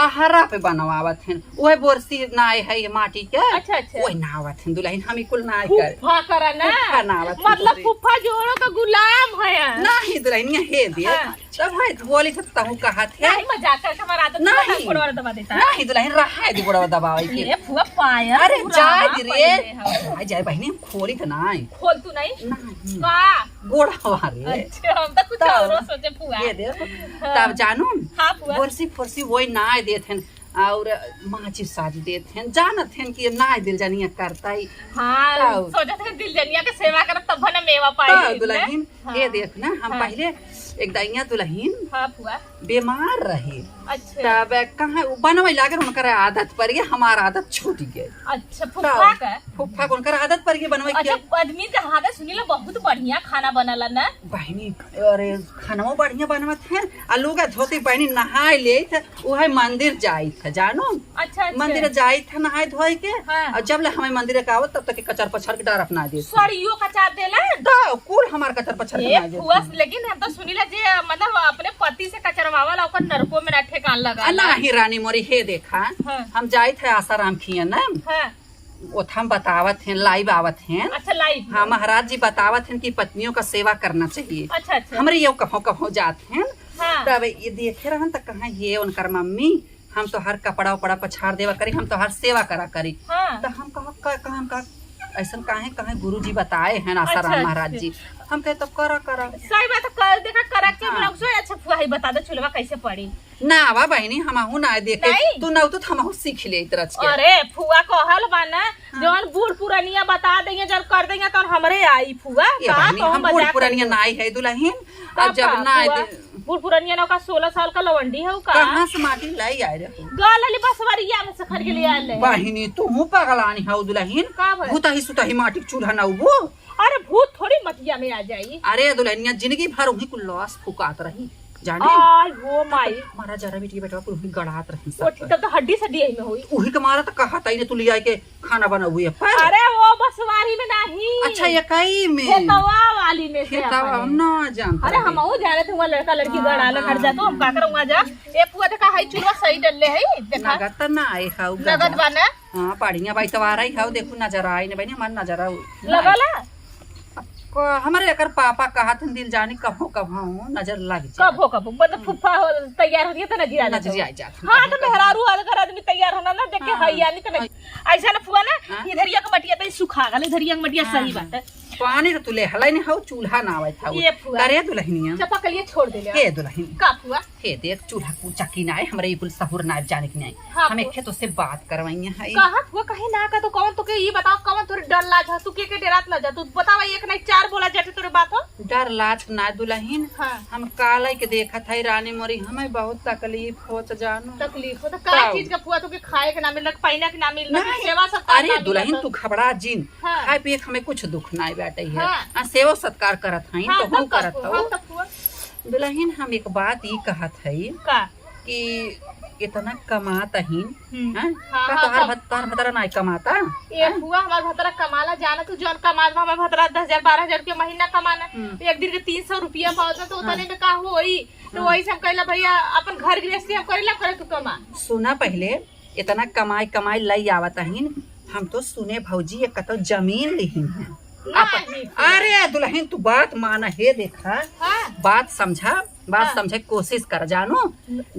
आहरा पे बनवावत हैं ओए बोरसी नाय है ये माटी के अच्छा अच्छा ओए नावत हैं दुल्हन हम कुल नाय कर फूफा करा ना फूफा नावत मतलब फूफा जोड़ो का गुलाम है नहीं दुल्हन ये हे दिए तब है बोली तो तहू कहा थे नहीं मजाक कर हमारा आदत नहीं पड़वा दबा देता नहीं दुल्हन रहा दी बड़ा दबावे के ये फूफा पाया अरे जाय दी रे जाय जाय बहिनी खोली तो नाय खोल तू नहीं नहीं का गोड़ा मारे अच्छा हम तो कुछ और सोचे फूफा ये दे तब जानू हां फूफा बोरसी फोरसी वही नाय देथन और माची साज देते हैं जानत हैं कि नाय दिल जानिया करता ही हां सोचत है दिल जनिया के सेवा करब तब न मेवा पाई दुल्हन ये देख ना हम पहले एक दैया दुल्हन हां फुआ बीमार रहे अच्छा तब कहाँ बनवे लागे उनकर आदत पर गई हमार आदत छूट गई अच्छा फुफा का फुफा को उनकर आदत पर गई बनवे अच्छा आदमी के हाथ सुनीला बहुत बढ़िया खाना बनला ना बहनी अरे खाना बढ़िया बनवत है आलू का धोती बहनी नहाए ले वह मंदिर जाई था जानो अच्छा मंदिर जाई था नहाए धोए के और जब ले हमें मंदिर के आवत तब तक कचर पछर के डर अपना दे सरियो कचार देला तो कुल हमार कचर पछर के ना दे फुआ लेकिन हम तो सुनीला जे मतलब अपने पति से कचरवावला ओकर नरको में ना ठेकान लगा नहीं रानी मोरी हे देखा हम जाए थे आसाराम खिया ना हम बतावत हैं लाइव आवत हैं अच्छा लाइव हाँ महाराज जी बतावत हैं कि पत्नियों का सेवा करना चाहिए अच्छा अच्छा हमारे ये कहो कहो जाते हैं हाँ। तब ये देखे रहन तक कहाँ ये उनकर मम्मी हम तो हर कपड़ा उपड़ा पछाड़ देवा करी हम तो हर सेवा करा करी हाँ। तो हम कहा ऐसा कहे गुरु जी बताए हैं आसाराम अच्छा, महाराज जी हम कहे तब करा सही बात कर देखा करा के बनाऊ अच्छा फुआ ही बता दे चुलवा कैसे पड़ी ना वा बहनी हमहू ना देखे तू ना तो हमहू सीख ले तरच के अरे फुआ कहल बाना जवन बूढ़ पुरानिया बता देंगे जब कर देंगे तो हमरे आई फुआ का तो हम बूढ़ पुरानिया नाई है दुल्हन अब जब ना बूढ़ पुरानिया ना का 16 साल का लवंडी है का कहां से माटी लाई आए रे गलली बसवरिया में से खरीद ले आले बहनी तू मुंह पगलानी है दुल्हन का भई भूता ही सुता ही माटी चूल्हा ना उबो अरे भूत थोड़ी मटिया में आ जाई अरे दुल्हनिया जिंदगी भर वही कुल लॉस फुकात रही जाने आई वो माई मारा जरा बेटी बेटा पर वही गड़ात रही वो सब तब तो हड्डी सड्डी में हुई वही के मारा तो कहा था इने तू ले आए के खाना बना हुई है पर अरे वो बसवारी में नहीं अच्छा ये कई में खेतवा वाली में से खेतवा हम ना जानते अरे हम वो जाने थे वहाँ लड़का लड़की गड़ाला घर जा तो हम का करूंगा जा ए पुआ देखा हाई चूल्हा सही डलले है देखा नगद तो ना आए खाऊ नगद बना हां पाड़िया बाई तवारा ही खाऊ देखो नजर आई ने बहनी हमार नजर लगला हमारे अगर पापा कहा थे दिल जाने कहो कहो नजर लग जाए कबो कबो मतलब फुफा तैयार हो गया तो नजर आ नजर आ जाता हाँ तो मेहरारू अगर आदमी तैयार होना ना देख के हई यानी तो ऐसा ना फुआ ना इधर एक मटिया तो सुखा गले इधर एक मटिया सही बात है पानी तो तुले हलाई नहीं हो चूल्हा ना आवे था ये फुआ। अरे दुल्हनिया चपकलिए छोड़ दे हे दुल्हन का फुआ हे देख चूल्हा पूछा की ना है हमरे ये कुल सहूर ना जाने की नहीं हाँ, हमें फुआ। खेतों से बात करवाई है कहा फुआ कहीं ना का तो कौन तो के ये बताओ कौन तोरे डर लाज है तू के डेरात ला जा तू बतावा एक नहीं चार बोला जाते तोरे बात हो डर लाज ना दुल्हन हाँ। हम काला के देखा था रानी मोरी हमें बहुत तकलीफ होत जानो तकलीफ हो तो का चीज का फुआ तो के खाए के ना मिल पहने के ना मिल सेवा सत्कार अरे दुल्हन तू घबरा जिन हाँ। खाए पिए के हमें कुछ दुख ना बैठे है हाँ। सेवा सत्कार करत हई हाँ, तो हम करत हाँ, हो तब फुआ दुल्हन हम एक बात ई कहत हई का कि इतना कमाता ही हाँ, हाँ, तोहार भतरा नहीं कमाता ये फुआ हमार भतरा कमाला जाना तू जौन कमा हमार भतरा 10,000 12,000 रुपया महीना कमाना एक दिन के 300 रुपया पावता तो उतने में का होई तो वही सब कहला भैया अपन घर गृहस्थी हम करेला करे तू कमा सुना पहले इतना कमाई कमाई लई आवता ही हम तो सुने भौजी ये कतो जमीन लिहिन है नहीं, अरे दुल्हन तू बात माना हे देखा हाँ। बात समझा बात हाँ। समझे कोशिश कर जानो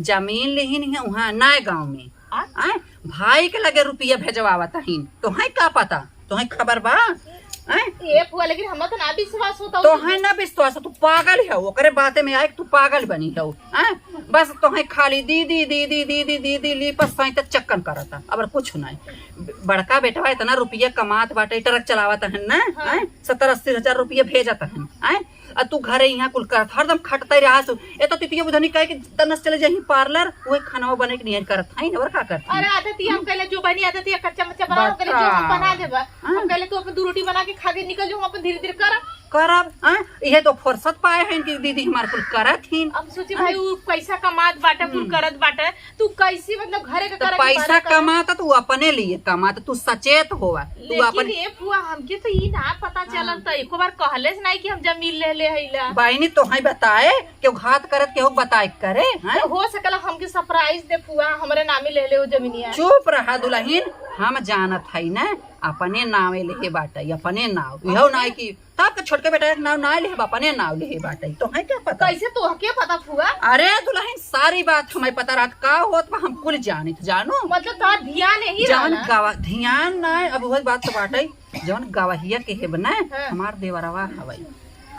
जमीन लिहिन है वहाँ नए गांव में हाँ। आए भाई के लगे रुपया भेजवावता ही तो है का पता तो है खबर बा आए ये फुआ लेकिन हम तो ना विश्वास होता तो है ना विश्वास तू पागल है ओकरे बाते में आए तू पागल बनी है हैं बस तो है खाली दीदी दीदी दीदी दीदी ली पर सही चक्कन करता अब कुछ नहीं बड़का बेटा इतना रुपया कमात बाटे ट्रक चलावता है ना हैं 70-80 हजार रुपया भेजता है हैं आ तू घरे यहाँ कुल करत हरदम खटते रहा ए तो तितिया बुधनी कहे कि तनस चले जाही पार्लर वही खाना बने के नहीं करत है और का करत अरे आदत ही हम कहले जो बनी आदत है कच्चा मच्चा बना कहले जो हम बना देबा हम कहले तू अपन दो रोटी बना के खा के निकल जो हम अपन धीरे धीरे कर करब हैं ये तो फुर्सत पाए हैं कि दीदी हमार कुल करत ही अब सोचे भाई वो पैसा कमात बाटे कुल करत बाटे तू कैसे मतलब घरे के तो करे पैसा कमाता तू अपने लिए कमाता तू सचेत होवा तू लेकिन अपन ये फुआ हमके तो ई ना पता चलल त एको बार कहले नहीं कि हम जमीन ले ले हईला बहनी तो है बताए क्यों घात करत केहू बताए करे हैं तो हो सकला हमके सरप्राइज दे फुआ हमरे नामे ले ले वो जमीनिया चुप रहा दुल्हन हम जानत है ना अपने नावे लेहे बाटे अपने नाव यहो ना कि तब के छोटके बेटा एक नाव ना लेहे अपने नाव लेहे बाटे तो है क्या पता कैसे तो के पता फुआ अरे दुल्हन सारी बात हमें पता रात का होत बा हम कुल जानित जानो मतलब तार ध्यान नहीं जवन रहना गवा ध्यान ना अब वही बात तो बाटे जवन गवाहिया के है बना हाँ। हमार देवरवा हवई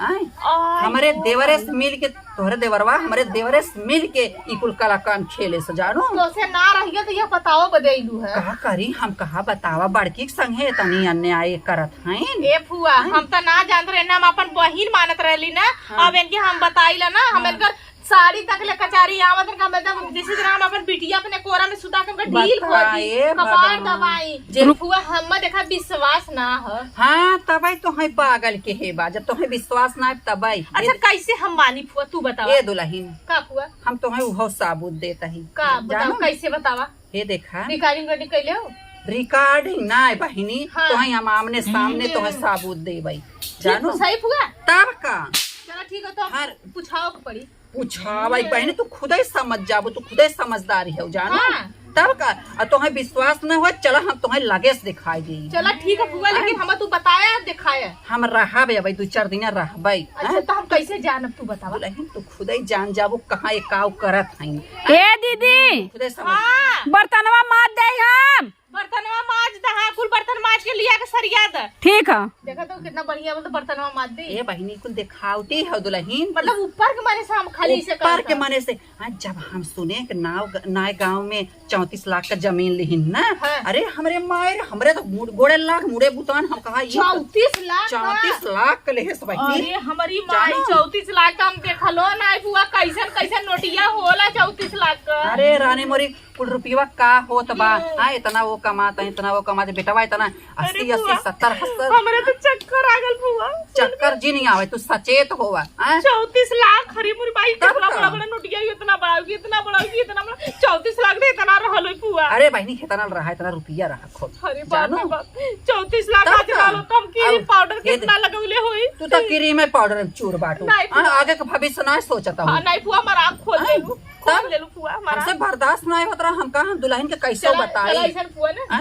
आए आय हमारे देवरे से मिल के तोहरे देवरवा हमारे देवरे से मिल के ई कुल कलाकान खेले से जानो तो से ना रहिए तो ये बताओ बदैलू है कहा करी हम कहा बतावा बड़की के संगे तनी अन्याय करत हैं ए फुआ हम तो ना जानत रहे ना हम अपन बहिन मानत रहली ना अब इनके हम बताइला ना हम इनकर साड़ी तक ले कचारी आवत का मतलब जिस तरह हम अपन बिटिया अपने कोरा में सुता के उनका ढील खोजी बताए कपार भगवान। दबाई फुआ हम देखा विश्वास ना है हाँ तबई तो है पागल के है बा जब तो है विश्वास ना है तबई अच्छा कैसे हम मानी फुआ तू बतावा ए दुल्हन का फुआ हम तो है वो साबुत देता ही का बताओ कैसे बतावा ये देखा रिकॉर्डिंग करनी कैले हो रिकॉर्डिंग ना है बहिनी हाँ। तो है हम आमने सामने तो है साबुत देबई जानो ठीक, सही फुआ तब का चलो ठीक है तो हर पूछाओ के पड़ी पूछा भाई बहनी तू खुद ही समझ जाबो तू खुद ही समझदारी है जानो हाँ। तब का और तुम्हें विश्वास न हो चलो हम तुम्हें लगे से दिखाई दी चलो ठीक है फुआ लेकिन हम तू बताया दिखाया हम रहबे भाई 2-4 दिन रहबे अच्छा तो हम कैसे जानब तू बतावा दुल्हन तू खुद ही जान जाबो कहाँ एक काव करत हई ए दीदी खुद ही समझ हाँ बर्तनवा मार दे हम बर्तनवा माज दहा कुल बर्तन माज के लिया के सरिया द ठीक है देखा तो कितना बढ़िया बोल तो बर्तनवा माज दे ए बहिनी कुल दिखावटी है दुल्हन मतलब ऊपर के माने से हम खाली से ऊपर के मने से जब हम सुने कि नए गांव में 34 लाख का जमीन लिहिन ना हाँ। अरे हमरे मायर हमरे तो गोड़े लाख मुड़े बुतान हम कहा 34 लाख 34 लाख के लेहे से बहिनी अरे हमारी माई 34 लाख का हम देखलो ना हुआ कैसन कैसन नोटिया होला 34 लाख का अरे रानी मोरी कुल रुपया का होत बा हाँ इतना वो कमाता इतना वो कमाते बेटवा इतना 80-80 70 हमरे तो चक्कर आ गल फुआ चक्कर जी नहीं आवे तू सचेत होवा हाँ? 34 लाख हरी मुरी बाई तब कितना का? बड़ा बड़ा नोटिया इतना बड़ा इतना बड़ा इतना बड़ा 34 लाख दे इतना रहलो फुआ अरे बहनी इतना रहा इतना रुपया रहा खुद अरे बाप रे जानो बाप 34 लाख तब आज का? डालो कम की अब पाउडर ये कितना लगौले होई तू तो क्रीम में पाउडर चूर बाटू नहीं, हाँ, आगे का भविष्य ना सोचता हां हूँ नहीं फुआ हमारा आँख खोल हाँ, देलू तब? खोल देलू फुआ हमारा हमसे बर्दाश्त ना होता रहा हम कहा दुल्हन के कैसे बताई ऐसा फुआ ना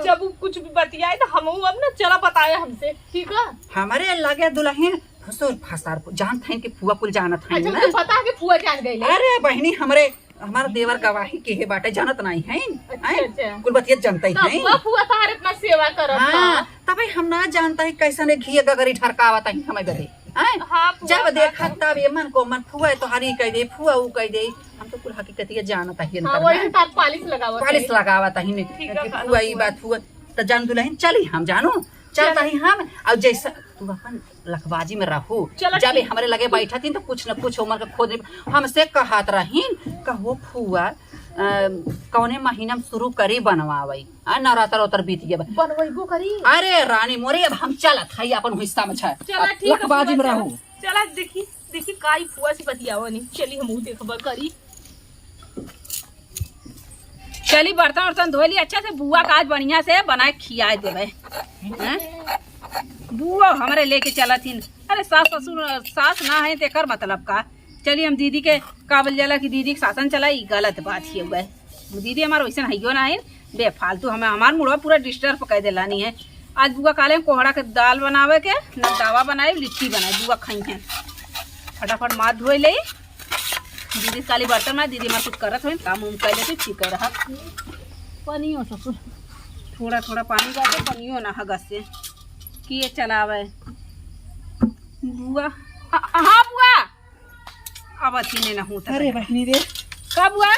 जब वो कुछ भी बतियाए तो हम अब ना चला बताए हमसे ठीक है हमारे लगे दुल्हन फसुर फसार जान थे कि फुआ कुल जानत है अच्छा ना मुझे पता है कि फुआ जान गई अरे बहनी हमरे हमारा देवर गवाही के है बाटे जानत नहीं है अच्छा। कुल बतिया जानता तब है वो फुआ तहार इतना सेवा करत हाँ तब हम ना जानता है कैसे घी गगरी ठरकावत है हमें बदे हाँ, फुआ जब का देखा तब ये मन को मन फुआ तो हरी कह दे फुआ ऊ कह दे हम तो कुल हकीकत ये जानता है हाँ, वही तार पालिश लगावत है। पालिश लगावत है ठीक है, कि फुआ ई बात फुआ तो जान दुल्हन चली हम जानो चलता ही हम और जैसा तू अपन लखबाजी में रहू चलो जब ठीक। हमारे लगे बैठा थी तो कुछ न कुछ उमर के खोद हमसे कहत रहीन कहो फुआ कौने महीना में शुरू करी बनवावई नवरात्र उतर बीत गया बनवैबो करी। अरे रानी मोरे अब हम चलत है अपन हिस्सा में छै चला ठीक है, लखबाजी में फुआ, रहू चला देखी काई फुआ से बतियावो नहीं चली हम देखबा करी। चली बर्तन वर्तन धो ली अच्छा से बुआ का आज बढ़िया से बनाए खिया देवे हैं? बुआ हमारे लेके चला थी अरे सास ससुर सास ना है तेकर मतलब का चलिए हम दीदी के काबल जला की दीदी के शासन चला ई गलत बात ही हुआ है दीदी हमारा वैसे हइयो ना है बेफालतू हमें हमार मुड़वा पूरा डिस्टर्ब कह देलानी है आज बुआ काले कोहड़ा के दाल बनावे के न दावा बनाए लिट्टी बनाए बुआ खाई है फटाफट माथ धोए ले दीदी काली बर्तन में दीदी हमारे कुछ करत हो काम उम कर लेते ठीक है रहा पनियो ससुर थोड़ा थोड़ा पानी जाते पनियो ना हगस से किए चलावे बुआ हाँ बुआ अब अच्छी ने ना होता अरे बहनी रे कब बुआ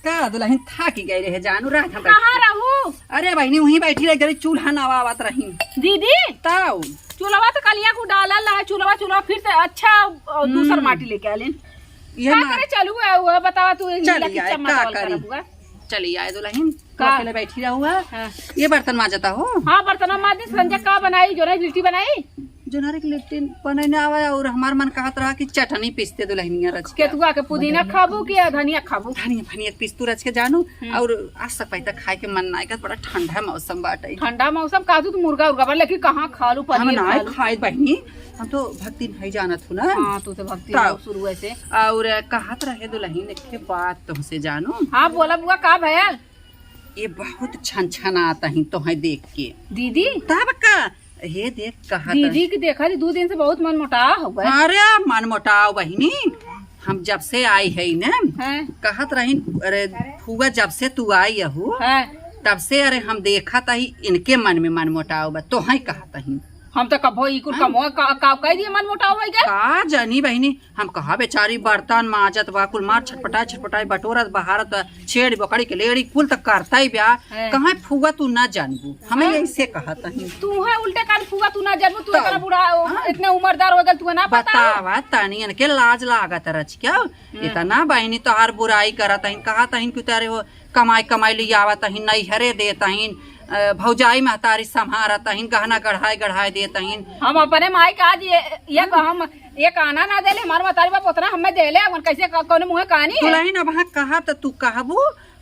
का दुल्हन थाक गई रहे जानू रात हम कहाँ रहूं अरे बहनी वहीं बैठी रह गई चूल्हा नवावत रही दीदी तब चूल्हा तो कलिया को डाला है चूल्हा फिर तो अच्छा दूसर माटी लेके आलिन ये का मा- करे चलू है वो बतावा तू चली नीला आए, किच्चा का मत करी? बुआ चली आए दुल्हन का? अकेले बैठी रहूँ हाँ। ये बर्तन माजता हो हाँ बर्तन मादी संजय का बनाई जो लिट्टी बनाई जोनारे के लिट्टी बनाने आवा और हमार मन कहत रहा कि चटनी पीसते दुल्हनिया रच के केतुआ के पुदीना खाबू कि धनिया खाबू धनिया फनिया पीसतू रच के जानू और आज तक पैसा खाए के मन नहीं कर बड़ा ठंडा मौसम बाटे ठंडा मौसम काजू तो मुर्गा उर्गा बन लेकिन कहाँ खा लू हम पनीर ना खा लू खाए बहनी हम तो भक्ति नहीं जानत हूँ ना हाँ तू तो भक्ति ताऊ। शुरू है से और कहत रहे दुल्हन के बात तुमसे जानू हाँ बोला बुआ का भैया ये बहुत छन छन आता ही तो है देख के दीदी तब का हे देख कहा दीदी की देखा थी 2 दिन से बहुत मन मोटा हो गए अरे मन मोटाव बहिनी हम जब से आई है न हैं कहत रही अरे फुआ जब से तू आई हूँ हैं तब से अरे हम देखा तही इनके मन में मन मोटाव बा तो है कहत ही हम तो कभो ई कुल कमो का कह दिए मन मोटा हो गए का जानी बहिनी हम कहा बेचारी बर्तन माजत बा कुल मार छटपटाई बटोरत बहारत छेड़ बकड़ी के लेड़ी कुल तक करता ही ब्याह है। कहाँ फुआ तू ना जानबू हमें ऐसे कहत ही तू है उल्टे काल फुआ तू ना जानबू तू इतना बूढ़ा इतने उम्रदार हो गए तू ना पता बतावा तनी इनके लाज लागत रच क्या इतना बहनी तोहार बुराई करत हइन कहत हइन कि तारे हो कमाई लिया आवत हइन नैहरे देत हइन भौजाई महतारी संभारत हइन गहना गढ़ाई देत हइन हम अपने माई का आज ये हम एक आना ना देले हमार मतारी बाप उतना हमें देले अपन कैसे कौन मुँह कहानी है दुल्हन अब हाँ कहा तो तू कहबू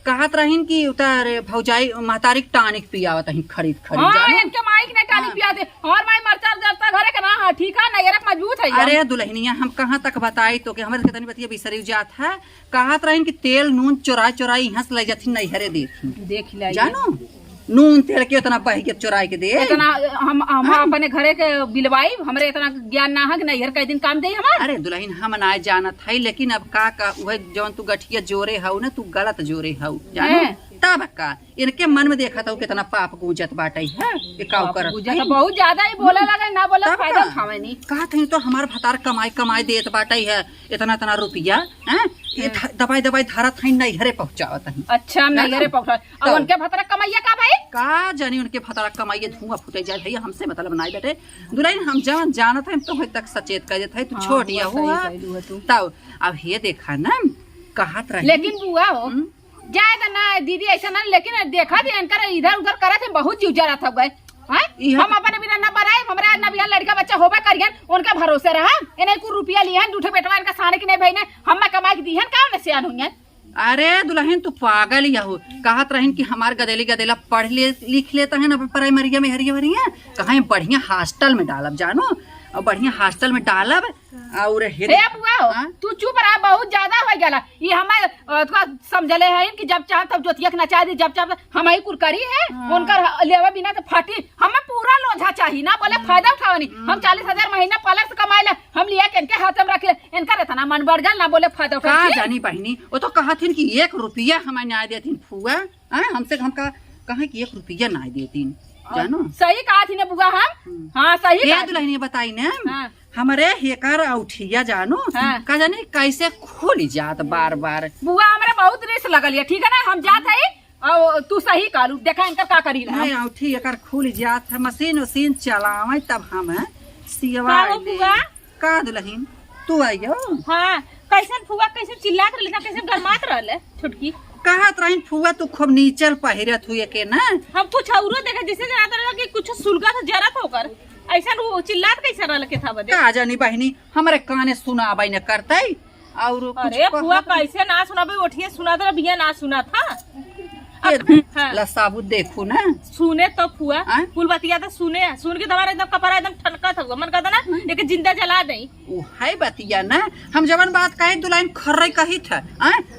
कहत रहीन कि उतर भौजाई महतारी टानिक पियावत हइन खरीद हाँ जानो इनके माई के नहीं टाली पिया दे और माई मरचा जरता घरे के ना हाँ ठीक है नैरक मजबूत है अरे दुल्हनिया हम कहाँ तक बताई तो कि हमारे कितनी बतिया बिसरी जात है कहत रहीन कि तेल नून चोराई यहाँ से ले जाती नैहरे देती देख ले जानो नून तेल के उतना बह के चुराई के दे इतना हम अपने घरे के बिलवाई हमरे इतना ज्ञान ना है कि नैहर कई दिन काम दे हमार अरे दुल्हन हम ना जानत है लेकिन अब का वह जौन तू गठिया जोरे हऊ ना तू गलत जोरे हऊ जानो हैं। तब का इनके मन में देखा था कितना पाप गूंजत बाटे है ये काऊ करत पूजा है। तो बहुत ज्यादा ही बोले लगे ना बोले तब फायदा का? उठावे नहीं कहा था तो हमार भतार कमाई देत बाटे है इतना रुपया हैं ये दवाई धरत है नैहरे पहुंचावत है अच्छा हम नैहरे पकड़ा अब तो- उनके भतरा कमैया का भाई का जानी उनके भतारा कमाइए धुआं फूटे जाए भैया हमसे मतलब नहीं बेटे दुल्हन हम जवन जानत है तो तक सचेत कर देते है तू हाँ, छोट या बुआ, हुआ सही कहलू है तू। तब अब ये देखा ना कहत रही लेकिन बुआ हो जाएगा ना दीदी ऐसा ना लेकिन देखा थी इनकर इधर उधर करे थे बहुत जीव जरा था गए इहा- हम अपने बिना न बनाए हमारा न बिना लड़का बच्चा होबे करियन उनका भरोसे रहा इन्हें को रुपया लियन दूठे बेटवा इनका साने की नहीं भईने हम कमा के दिहन का न सियान हुई अरे दुल्हन तू पागल या हो कहत रहीन कि हमार गदेला लिख लेता है ना प्राइमरिया में हरिया कहाँ बढ़िया हॉस्टल में डालब जानो और बढ़िया हॉस्टल में डालब और हे बुआ हाँ? तू चुप रहा, बहुत ज्यादा हो गया। ये हमें थोड़ा समझले है कि जब चाह तब जोतिया के नचा दी, जब चाह हमारी कुरकरी है उनकर लेवा बिना तो फटी। हमें पूरा लोझा चाहिए ना, बोले फायदा उठावनी। हम 40,000 महीना पलक से कमाए ला, हम लिया के इनके हाथ में रखे, इनका इतना मन बढ़ गया ना, बोले फायदा का उठा। जानी बहनी, वो तो कहा थी कि 1 रुपया हमें ना देती फुआ। हमसे हम कहा कि 1 रुपया ना देती, जानो सही कहा थी ना बुआ हम। हाँ सही कहा। दुल्हनी बताई ने हाँ। हमारे हेकर औठिया जानो हाँ। का जाने कैसे खुल जात बार बार। बुआ हमारे बहुत रेस लगल है, ठीक है ना, हम जात है और तू सही कालू देखा इनका का करी रहा। नहीं औठी एकर खुल जात है, मशीन उसीन चलावे तब हम सियवा का हो बुआ? का दुल्हन तू आइयो। हाँ कैसन फुआ, कैसे चिल्लात रहले, कैसे गरमात रहले छोटकी। कहत रही फुआ तू खूब नीचल पहिरत हुए के ना। हम कुछ औरो देखे जैसे जनात रहे कि कुछ सुलगा से जरत होकर ऐसा वो चिल्लात कैसे रहले के था बदे। का जानी बहनी हमारे काने सुनाबे न करते और कुछ अरे फुआ कैसे ना सुनाबे, ओठिए सुना दे बिया ना सुना था। हाँ। लसाबू देखू ना सुने तो फुआ हाँ? फुल बतिया तो सुने, सुन के तुम्हारा एकदम कपड़ा एकदम ठनका था, मन कहता ना एक जिंदा जला दे। ओ है बतिया ना, हम जवन बात कहे दुल्हन खर्रे कही था।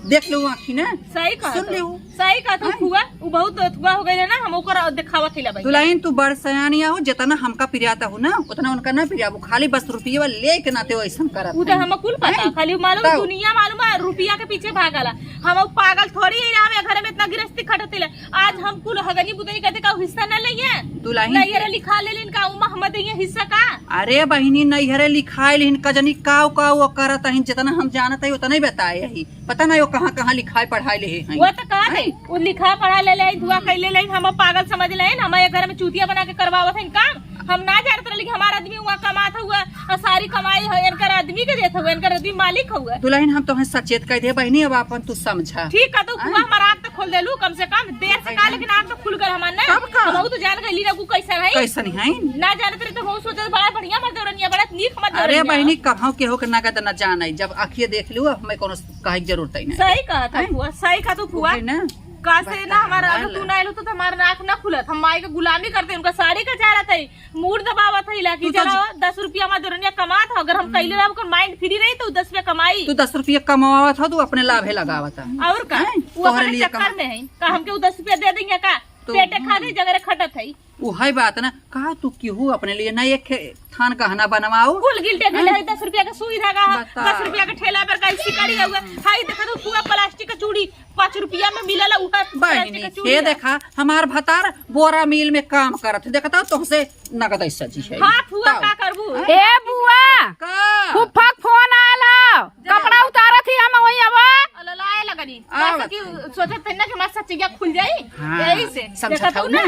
देख लो आखी ना, सही कहा सुन ले वो। सही कहा तो फुआ वो बहुत थुआ हो गई ना, हम ओकर दिखावत हिला भाई। दुल्हन तू बड़ सयानिया हो, जितना हमका पिरियाता हो ना उतना उनका ना पिरिया, वो खाली बस रुपया ले के नाते वो ऐसा करत वो तो हम कुल पता, हैं? खाली मालूम बताओ। दुनिया मालूम है रुपया के पीछे भागला। हम पागल थोड़ी है, हम घर में इतना गिरस्ती खटते आज हम कुल हगनी बुतनी कहते का हिस्सा न लइए दुल्हन नहीं अरे लिखा ले लेन का उमा हम दइए हिस्सा का। अरे बहिनी नैहरे लिखाइल हिन कजनी काव काव करत हिन, जितना हम जानत है उतना ही बताए ही, पता नहीं वो कहाँ कहाँ लिखाई पढ़ाई ले हैं। वो तो कहा थे वो लिखा पढ़ा ले ले दुआ कैले ले, हम पागल समझ ले, हमारे घर में चूतिया बना के करवावत है काम। हम ना जानते रहे कि हमारा आदमी हुआ कमाता हुआ और सारी कमाई है इनकर आदमी के देता हुआ, इनकर आदमी मालिक हुआ। दुल्हन हम तुम्हें सचेत कह दे बहनी, अब अपन तू समझा। ठीक है तो हुआ हमारा आँख तो खोल देलू कम से कम देर से का, लेकिन आँख तो खुल कर हमार ना कब का? हम तो जान गई ना कैसा है कैसन है ना जानते रहे तो बहुत सोचे बड़ा बढ़िया मत दौरनिया, बड़ा नीक मत अरे दौरनिया। बहनी कभाव के हो के नगद न जाने, जब आखिए देख लियो हमें कोनो कहे की जरूरत ही नहीं सही कहा था फुआ, सही कहा तो फुआ है ना। का से ना हमारा अगर तू ना आइलो तो हमारा नाक ना खुलत, हम माई के गुलामी करते, उनका साड़ी का जा रहा था मूड दबावत है इलाकी तू तो चला 10 रुपया में दौरनिया कमात, अगर हम कैले रहा कर माइंड फ्री रही तो 10 रुपया कमाई तू 10 रुपया कमावत हो, तू अपने लाभे लगावत है। और का हैं? वो तोहरे अपने लिए चक्कर में है का हमके 10 रुपया दे देंगे का तो- पेटे खा दे जगह खटत है वो है बात ना, कहा तू क्यों अपने लिए ना एक थान गहना बनवाओ। कुल गिल्टे गले है 10 रुपया का सुई धागा, बता। 10 रुपया का ठेला पर का सिकड़ी हुआ हाई देखा तो पूरा प्लास्टिक का चूड़ी 5 रुपया में मिलला उहा बहनी ये देखा हमार भतार बोरा मिल में काम करत, देखता तुमसे नगद ऐसा जी है। हां फुआ ताऊ। का करबू ए बुआ का फुफ्फा के फोन आला, कपड़ा उतारा थी हम वही अब ललाए लगनी आवत कि सोचत थे ना कि हमारा सच्चिया खुल जाई हाँ, यही से समझा था ना।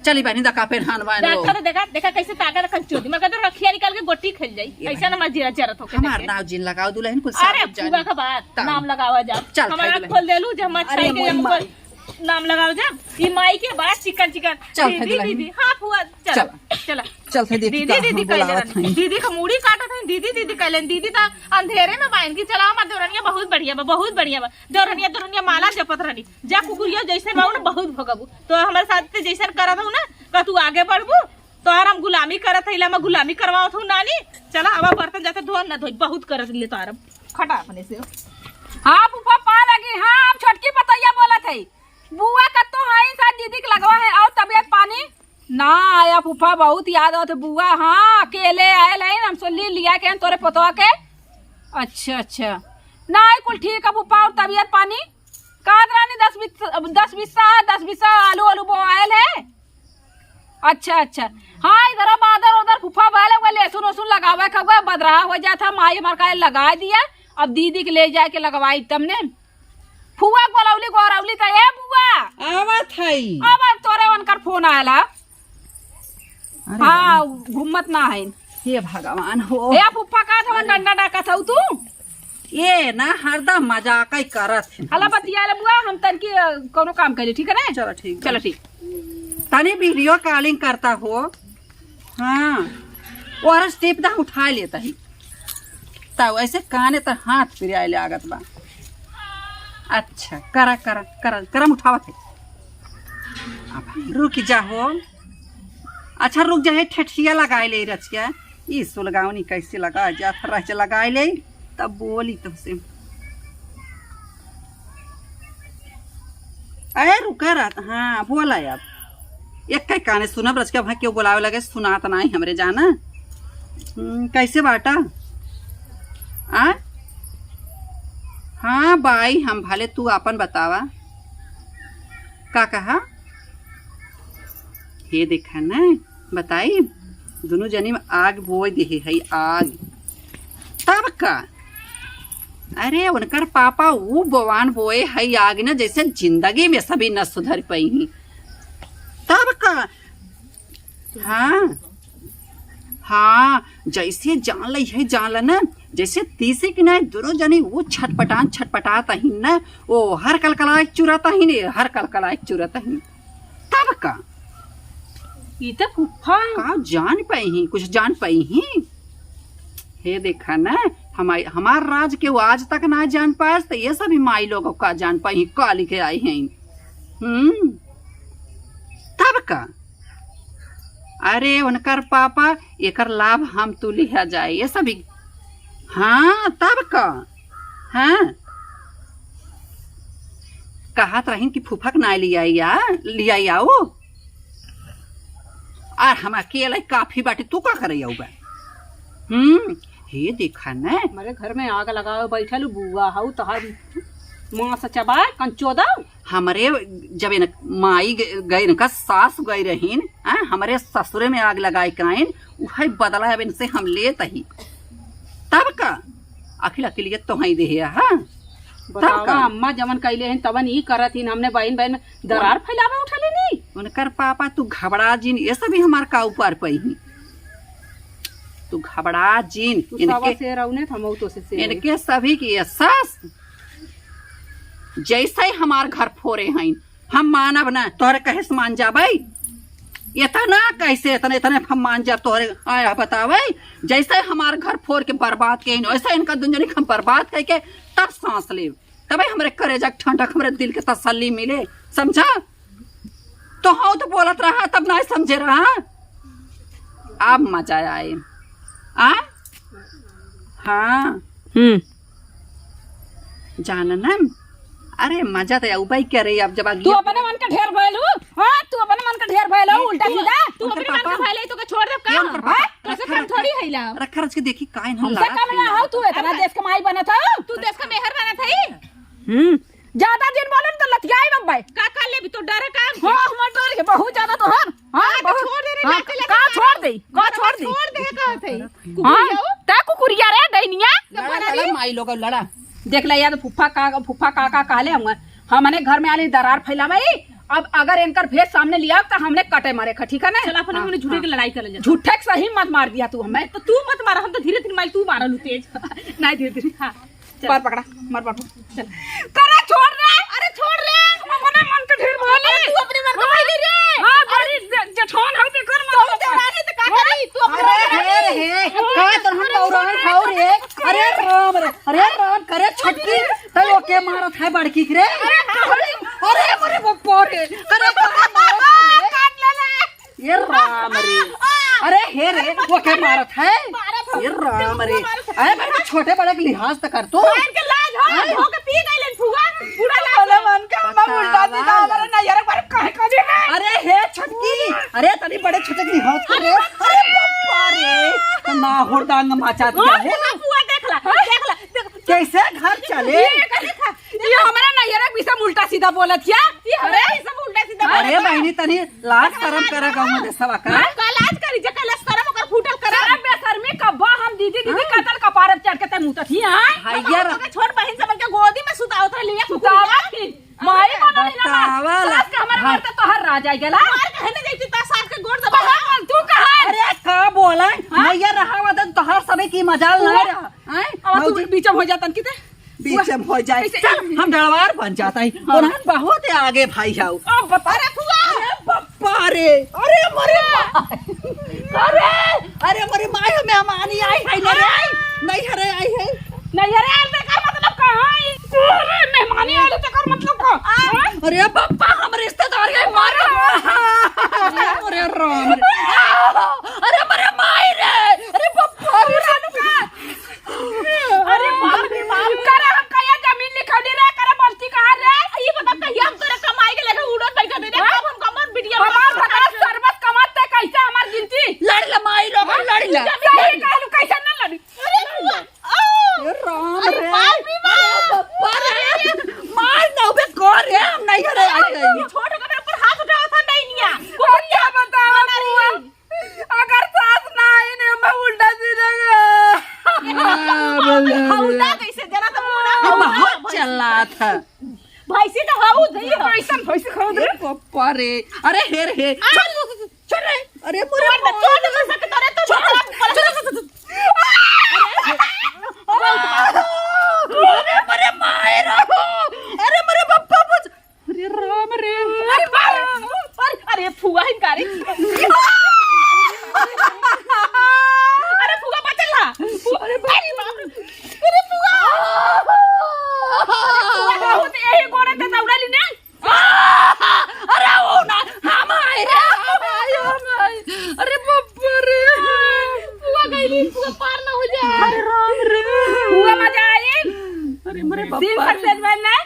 चली बहनी दका पे हान बान डॉक्टर देखा देखा कैसे ताकत रखल चोटी मैं कहते रखिया निकाल के गोटी खेल जाई ऐसा ना मजीरा जरत होके हमार देखे। नाव जिन लगाओ दुल्हन कुल अरे साबुत फुआ जानी। का बात ताऊ। नाम लगावा जा चल, हमारा खाई ले। खोल देलू जब मत अरे खाई के मोई हमको नाम लगाओ जब ई माई के बड़ा चिकन चिकन चल, खाई दीदी ले। दीदी हां फुआ चल चल। चला चल थे देखी दीदी का दीदी हम बुलावत कहले हई। दीदी का मूड़ी काटत है दीदी दीदी कहले दीदी ता अंधेरे में बाइन की चलाओ मत दौरनिया बहुत बढ़िया बा बहुत बढ़िया बा दौरनिया दौरनिया माला जपत रहनी जा कुकुरिया जैसे बाऊ ना बहुत भगबू तो हमारे साथ जैसे करत हूं ना का तू आगे बढ़बू तो हम गुलामी करत है मैं गुलामी करवावत हूं नानी चला अब बर्तन जाते धो ना धोई बहुत करत ले तो आराम खटा अपने से हाँ फुफ्फा पा लगी। हाँ हम छोटकी पतैया बोलत है बुआ का तो है शायद दीदी के लगवा है और तबियत पानी ना आया फुफ्फा, बहुत याद आवत बुआ। हाँ अकेले आयल है हम सोली लिया के तोरे पतवा के। अच्छा अच्छा ना आई कुल ठीक है फुफ्फा, और तबियत पानी का रानी 10 बीसा आलू आलू बोआयल है। अच्छा अच्छा हाँ इधर बादर उधर फुफा वाले वो लहसुन वसुन लगावे खा बदरा हो जाता, माई हमार का लगा दिया, अब दीदी के ले जाके लगवाई तमने। फुआ गोलौली गोरौली तो ए बुआ आवत हई। अब तोरे उनकर फोन आयला। हाँ घूमत ना है हे भगवान हो, ए फुफा का था डंडा डाका था तू ये ना हरदम मजाक ही करत है। हला बतिया बुआ, हम तनकी कोनो काम करी ठीक है ना। चलो ठीक चलो ठीक। तनी वीडियो कॉलिंग करता हो। हाँ और स्टेप दा उठा लेता ही तब ऐसे काने तर हाथ फिर लागत बा। अच्छा करा करा करा करम उठावत है। अब रुक जा हो। अच्छा रुक जा, ठेठिया लगाए ले रच के ई सुलगावनी कैसे लगा जात रह लगा ले तब बोली तुमसे। अरे रुका रहा हाँ बोला अब एक कई काने सुना ब्रज के भाई क्यों बुलावे लगे सुनात नहीं हमरे जाना। कैसे बाटा आ हाँ बाई हम भले तू अपन बतावा का कहा। हे देखा ना बताई दोनों जनी में आग बोए दे है आग तब का। अरे उनकर पापा वो बवान बोए है आग न जैसे जिंदगी में सभी न सुधर पाई ही तब का। हाँ हाँ जैसे जान ली है जान ल न जैसे तीसरे की ना दोनों जनी वो छटपटाता ही न वो हर कलकला चुराता ही ने हर कलकला चुराता ही तब का। ई तो फुफा का जान पाई ही कुछ जान पाई ही। हे देखा ना हमार राज के वो आज तक ना जान पाए तो ये सभी माई लोगों का जान पाई का लिखे आई हैं। तब का। अरे उनकर पापा एकर लाभ हम तू लिया जाए ये सभी। हाँ तब का। हाँ कहत रही कि फूफक ना लिया आओ और हम अकेले काफी बाटे तू का करे बा। हे देखा ना हमारे घर में आग लगाओ बैठल बुआ हाउ तहार माँ से चबा कंचोदा। हमारे जब इन माई गई इनका सास गई रहीन हमारे ससुरे में आग लगाए काइन वही बदला अब इनसे हम लेत ही तब का। अखिल अखिल तो ही दे हाँ बतावा अम्मा जमन कैले हैं तवन ई करत हिन हमने बहन बहन में दरार फैलावे उठले नहीं। उनकर पापा तू घबरा जिन ये सभी हमार का ऊपर पई ही तू घबरा जिन इनके से रौने हम तो से इनके सभी की सास जैसे हमार घर फोरे हैं हम मानब ना तोहरे कहे से मान जाबे इतना कैसे इतने हम मान जाब तोहरे आया बतावे। जैसे हमार घर फोड़ के बर्बाद के वैसे इनका दुनिया हम बर्बाद करके तब सांस ले तबे हमरे करेजा ठंडक हमरे दिल के तसल्ली मिले समझा। तो हाँ तो बोलत रहा तब ना समझे रहा अब मजा आए आ हाँ जानना। अरे मजा तो उबाई क्या रही अब जब तू अपने मन का ढेर भैलू। हाँ तू अपने मन का ढेर भैलू उल्टा सीधा तू अपने मन का भैले तो छोड़ दे काम कैसे काम थोड़ी हैला रख रख के देखी काहे न हमसे कम ना हो तू इतना देश कमाई बना था तू देश का मेहर बना था। ज्यादा दिन बोले तो लतियाई बम्बई का कर ले भी तो डर काम। हां हम डर के बहुत ज्यादा तो हम हां छोड़ दे रे का छोड़ दे छोड़ दे का थे हां ता कुकुरिया रे दैनिया लड़ा माई लोग लड़ा देख ले यार फुफ्फा का कहले हमने घर में आले दरार फैलावे। अब अगर इनकर भेद सामने लिया तो हमने कटे मारे खा ठीक है ना। चल अपन हमने झूठे की लड़ाई कर ले झूठे सही मत मार दिया तू हमें तो तू मत मार हम तो धीरे धीरे मार तू मार लू तेज नहीं धीरे धीरे। हां मार पकड़ा मार चल करे छोड़ रे। अरे छोड़ रे अपने मन के ढेर बोले तू अपने मन का भैले रे। हां अरे जेठान हो ते कर मत देवरानी तो का करी तू अरे हे का तो हम औरन खाओ रे। अरे राम करे छटकी तो ओके मारत है बड़की रे। अरे मरे बप्पो रे करे काट ले ले ये राम रे। अरे हे रे ओके मारत है ये राम रे। अरे भाई छोटे बड़े के लिहाज तो कर तो के लाज हो के पी गइले फुआ पूरा वाला मन का हम उल्टा सीधा हमारा ना यार पर काहे कदी है। अरे हे छटकी अरे तनी बड़े छोटे के लिहाज कर रे। अरे बप्पा रे ना हुरदांग मचा दिया है। फुआ देख ला कैसे घर चले। ये हमारा ना यार पीछे उल्टा सीधा बोलत क्या ये अरे सब उल्टा सीधा अरे बहनी तनी लाज शरम करे गाँव में देशवा का का लाज करी जे का शर्म ओकर फूटल कर सारा बेशर्मी कब्बा हम दीदी कतल कपार चढ़ के ते मुंह थी हां हाइयर छोट बहन समझ के गोदी में सुता उतर लिया सुतावा की माई बना बतावा ना सास के हमारे मारते तो हर राज आ गेला मार कहने जाती ता सास के गोड़ दबा तू कहां। अरे का बोला मैया रहा वदन तोहर समय की मजाल ना रहा हैं अब तू बीच में हो जातन किते बीच में हो जाए चल हम डरवार बन जाता है उन्हन बहुत आगे भाई जाओ। अब बता रे फुआ अरे पप्पा रे अरे मरे अरे मरे माय में हमारी आई है ना रे नहीं हरे आई है नहीं अरे यार देखा मतलब कहां है अरे मेहमानी आले तकर मतलब का। अरे पप्पा हम रिश्तेदार के मार अरे राम रे अरे मरे माय रे अरे चलात है भैंसी तो हाउ दई है पैसा भैंसी खरीद रे पप्पा रे अरे हेर हे छोड़ रे अरे मोरे छोड़ दे सक तोरे तो अरे मरे मायर अरे मरे पप्पा बुझ अरे राम रे अरे फुआ हिनकारी अरे फुआ बचल ला अरे बाप रे अरे फुआ बहुत यही गोरे ते दौड़ाली ने अरे वो ना हम आए अरे बाप रे फुआ गईली फुआ पार ना हो जाए अरे राम रे हुआ मजा आई अरे मरे सीन पप्पा सक्सेस भइल ना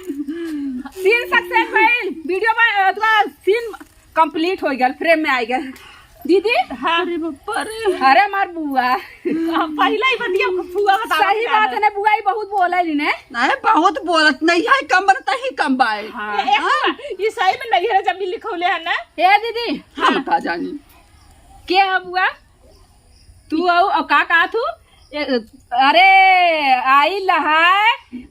सीन सक्सेस भइल वीडियो में अथवा सीन कंप्लीट हो गया फ्रेम में आ गया दीदी अरे बाप रे अरे मार बुआ पहला ही बतिया फुआ बता सही बात है ना बुआ ही बहुत बोला ली ने नहीं बहुत बोलत नहीं है कम बनता ही कम बाय ये सही में नहीं है जब लिखौले है ना ए दीदी हम का जानी क्या है बुआ तू और का तू अरे आई लहा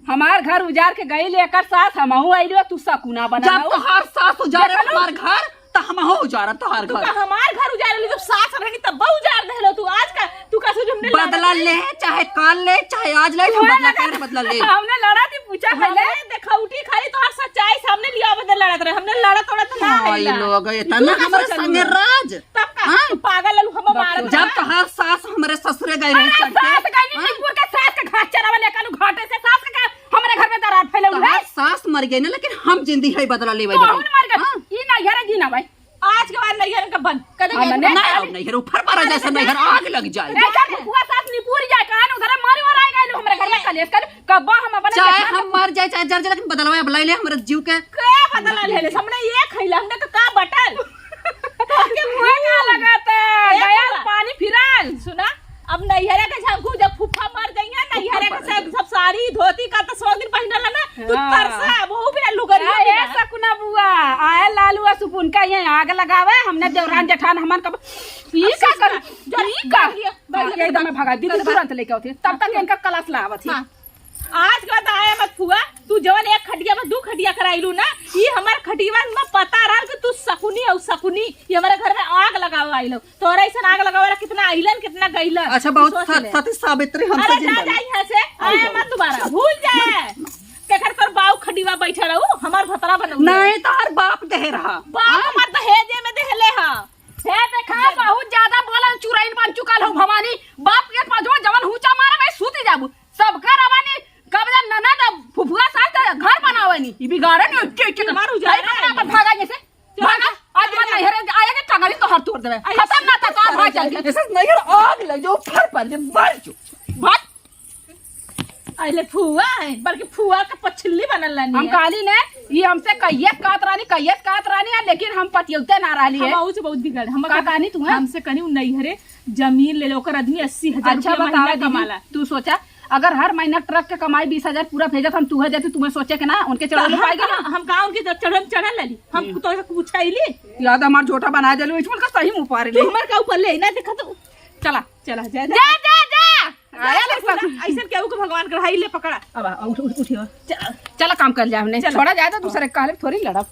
हमार घर उजाड़ के गई लेकर सास हमहू आइलो तू सकुना बना जब तोहार सास उजारे हमार घर त हम हो उजारा तोहार तू घर का हमार घर उजाड़ ली जब सास रहेगी तब बहु उजाड़ देलो तू आज का तू का सोच हमने बदला ले चाहे कल ले चाहे आज ले हम बदला कर बदला ले हमने लड़ा थी पूछा पहले हमने देखा उठी खाली तोहार सच्चाई सामने लिया बदल लड़त रहे हमने लड़ा तोड़ा तो ना आई है लोग इतना हमारे संगे राज तब का तू पागल ललू हम मार जब तोहार सास हमरे ससुरे गए रहे चढ़ सास के का नीपुर का सास का घाट चरावा लेकर घाटे से सास का हमारे घर में दरार फैले हुए तोहार सास मर गई ना लेकिन हम जिंदी है बदला ले तो हम मर गए ई ना यार जी ना भाई आज के बाद नहीं है का बंद कदे हमने नहीं है ऊपर पर जैसे नहीं है आग लग जाए ऐसा बुआ सास नीपुर जाए कान उधर मारी और आए गए हमारे घर में कलेश कर कब्बा हम अपने चाहे हम मर जाए चाहे जर लेकिन बदलवा अब ले हमारे जीव के के बदला ले ले हमने ये खइला हमने का बटल के मुंह का लगाता गया पानी फिराल सुना अब नैहरे के झंकू जब फूफा मर गई नैहरे के सब साड़ी धोती का तो 100 दिन पहनल है ना तू तरसा वो भी ना लुगरिया भी ना सकुना बुआ आए लालू और सुपुन का ये आग लगावे हमने देवरान जेठान हमन का ई का कर ई का ये एकदम भगा दी तुरंत लेके आती तब तक इनका क्लास लावत थी आज के बाद आया मत फुआ तू जवन एक खटिया में 2 खटिया कराइलू ना ये हमार खटिया में पता रहा कि तू सकुनी और सकुनी ये हमारे घर में आग लगावे आइलो तोरा ऐसा आग लगावे कितना आइलन कितना गइलन अच्छा बहुत सती सावित्री हमसे अरे ना जा यहां से आया मत दोबारा भूल जाए केकर पर बाऊ खटिवा बैठे रहू हमार भतरा बनऊ नहीं तार बाप दे रहा बाप हमार दहेजे में देहले हा हे देखा बहुत ज्यादा बोला चुराइन बन चुकल हो भवानी बाप के पाजवा जवन हुचा मारा मैं सूती जाबू सब घर आवानी कबजा ननद फुफुआ सास घर बनावनी ई बिगाड़े नहीं के मारू जाए ना पर भागा जैसे भागा आज मत नहीं हरे आएगा टंगरी तो हर तोड़ देवे खत्म ना था तो भाग चल ऐसे नहीं है आग लग जाओ फर पर मर जो भाग आइले फुआ है बल्कि फुआ का पछिल्ली बनल लानी हम काली ने ये हमसे कहियत कात रानी है लेकिन हम पतियौते ना रहली है हम से बहुत बिगड़ हम का कहानी तू है हमसे कनी नहीं हरे जमीन ले लो कर आदमी 80,000 अच्छा रुपया बता कमाला तू सोचा अगर हर महीना ट्रक के कमाई 20,000 पूरा भेजत हम तू है जाती तुम्हें सोचे के ना उनके चढ़ल पाएगा हम कहा उनकी चढ़ल लली हम तो पूछाइली याद हमार झोटा बना देलो इसमें का सही मुंह पार ले हमर का ऊपर ले ना देखा तो चला चला जा जा जा जा आया ऐसा केहू को भगवान कढ़ाई ले पकड़ा अब उठियो चला काम कर जाए हमने छोड़ा जाए तो दूसरे काले थोड़ी लड़ब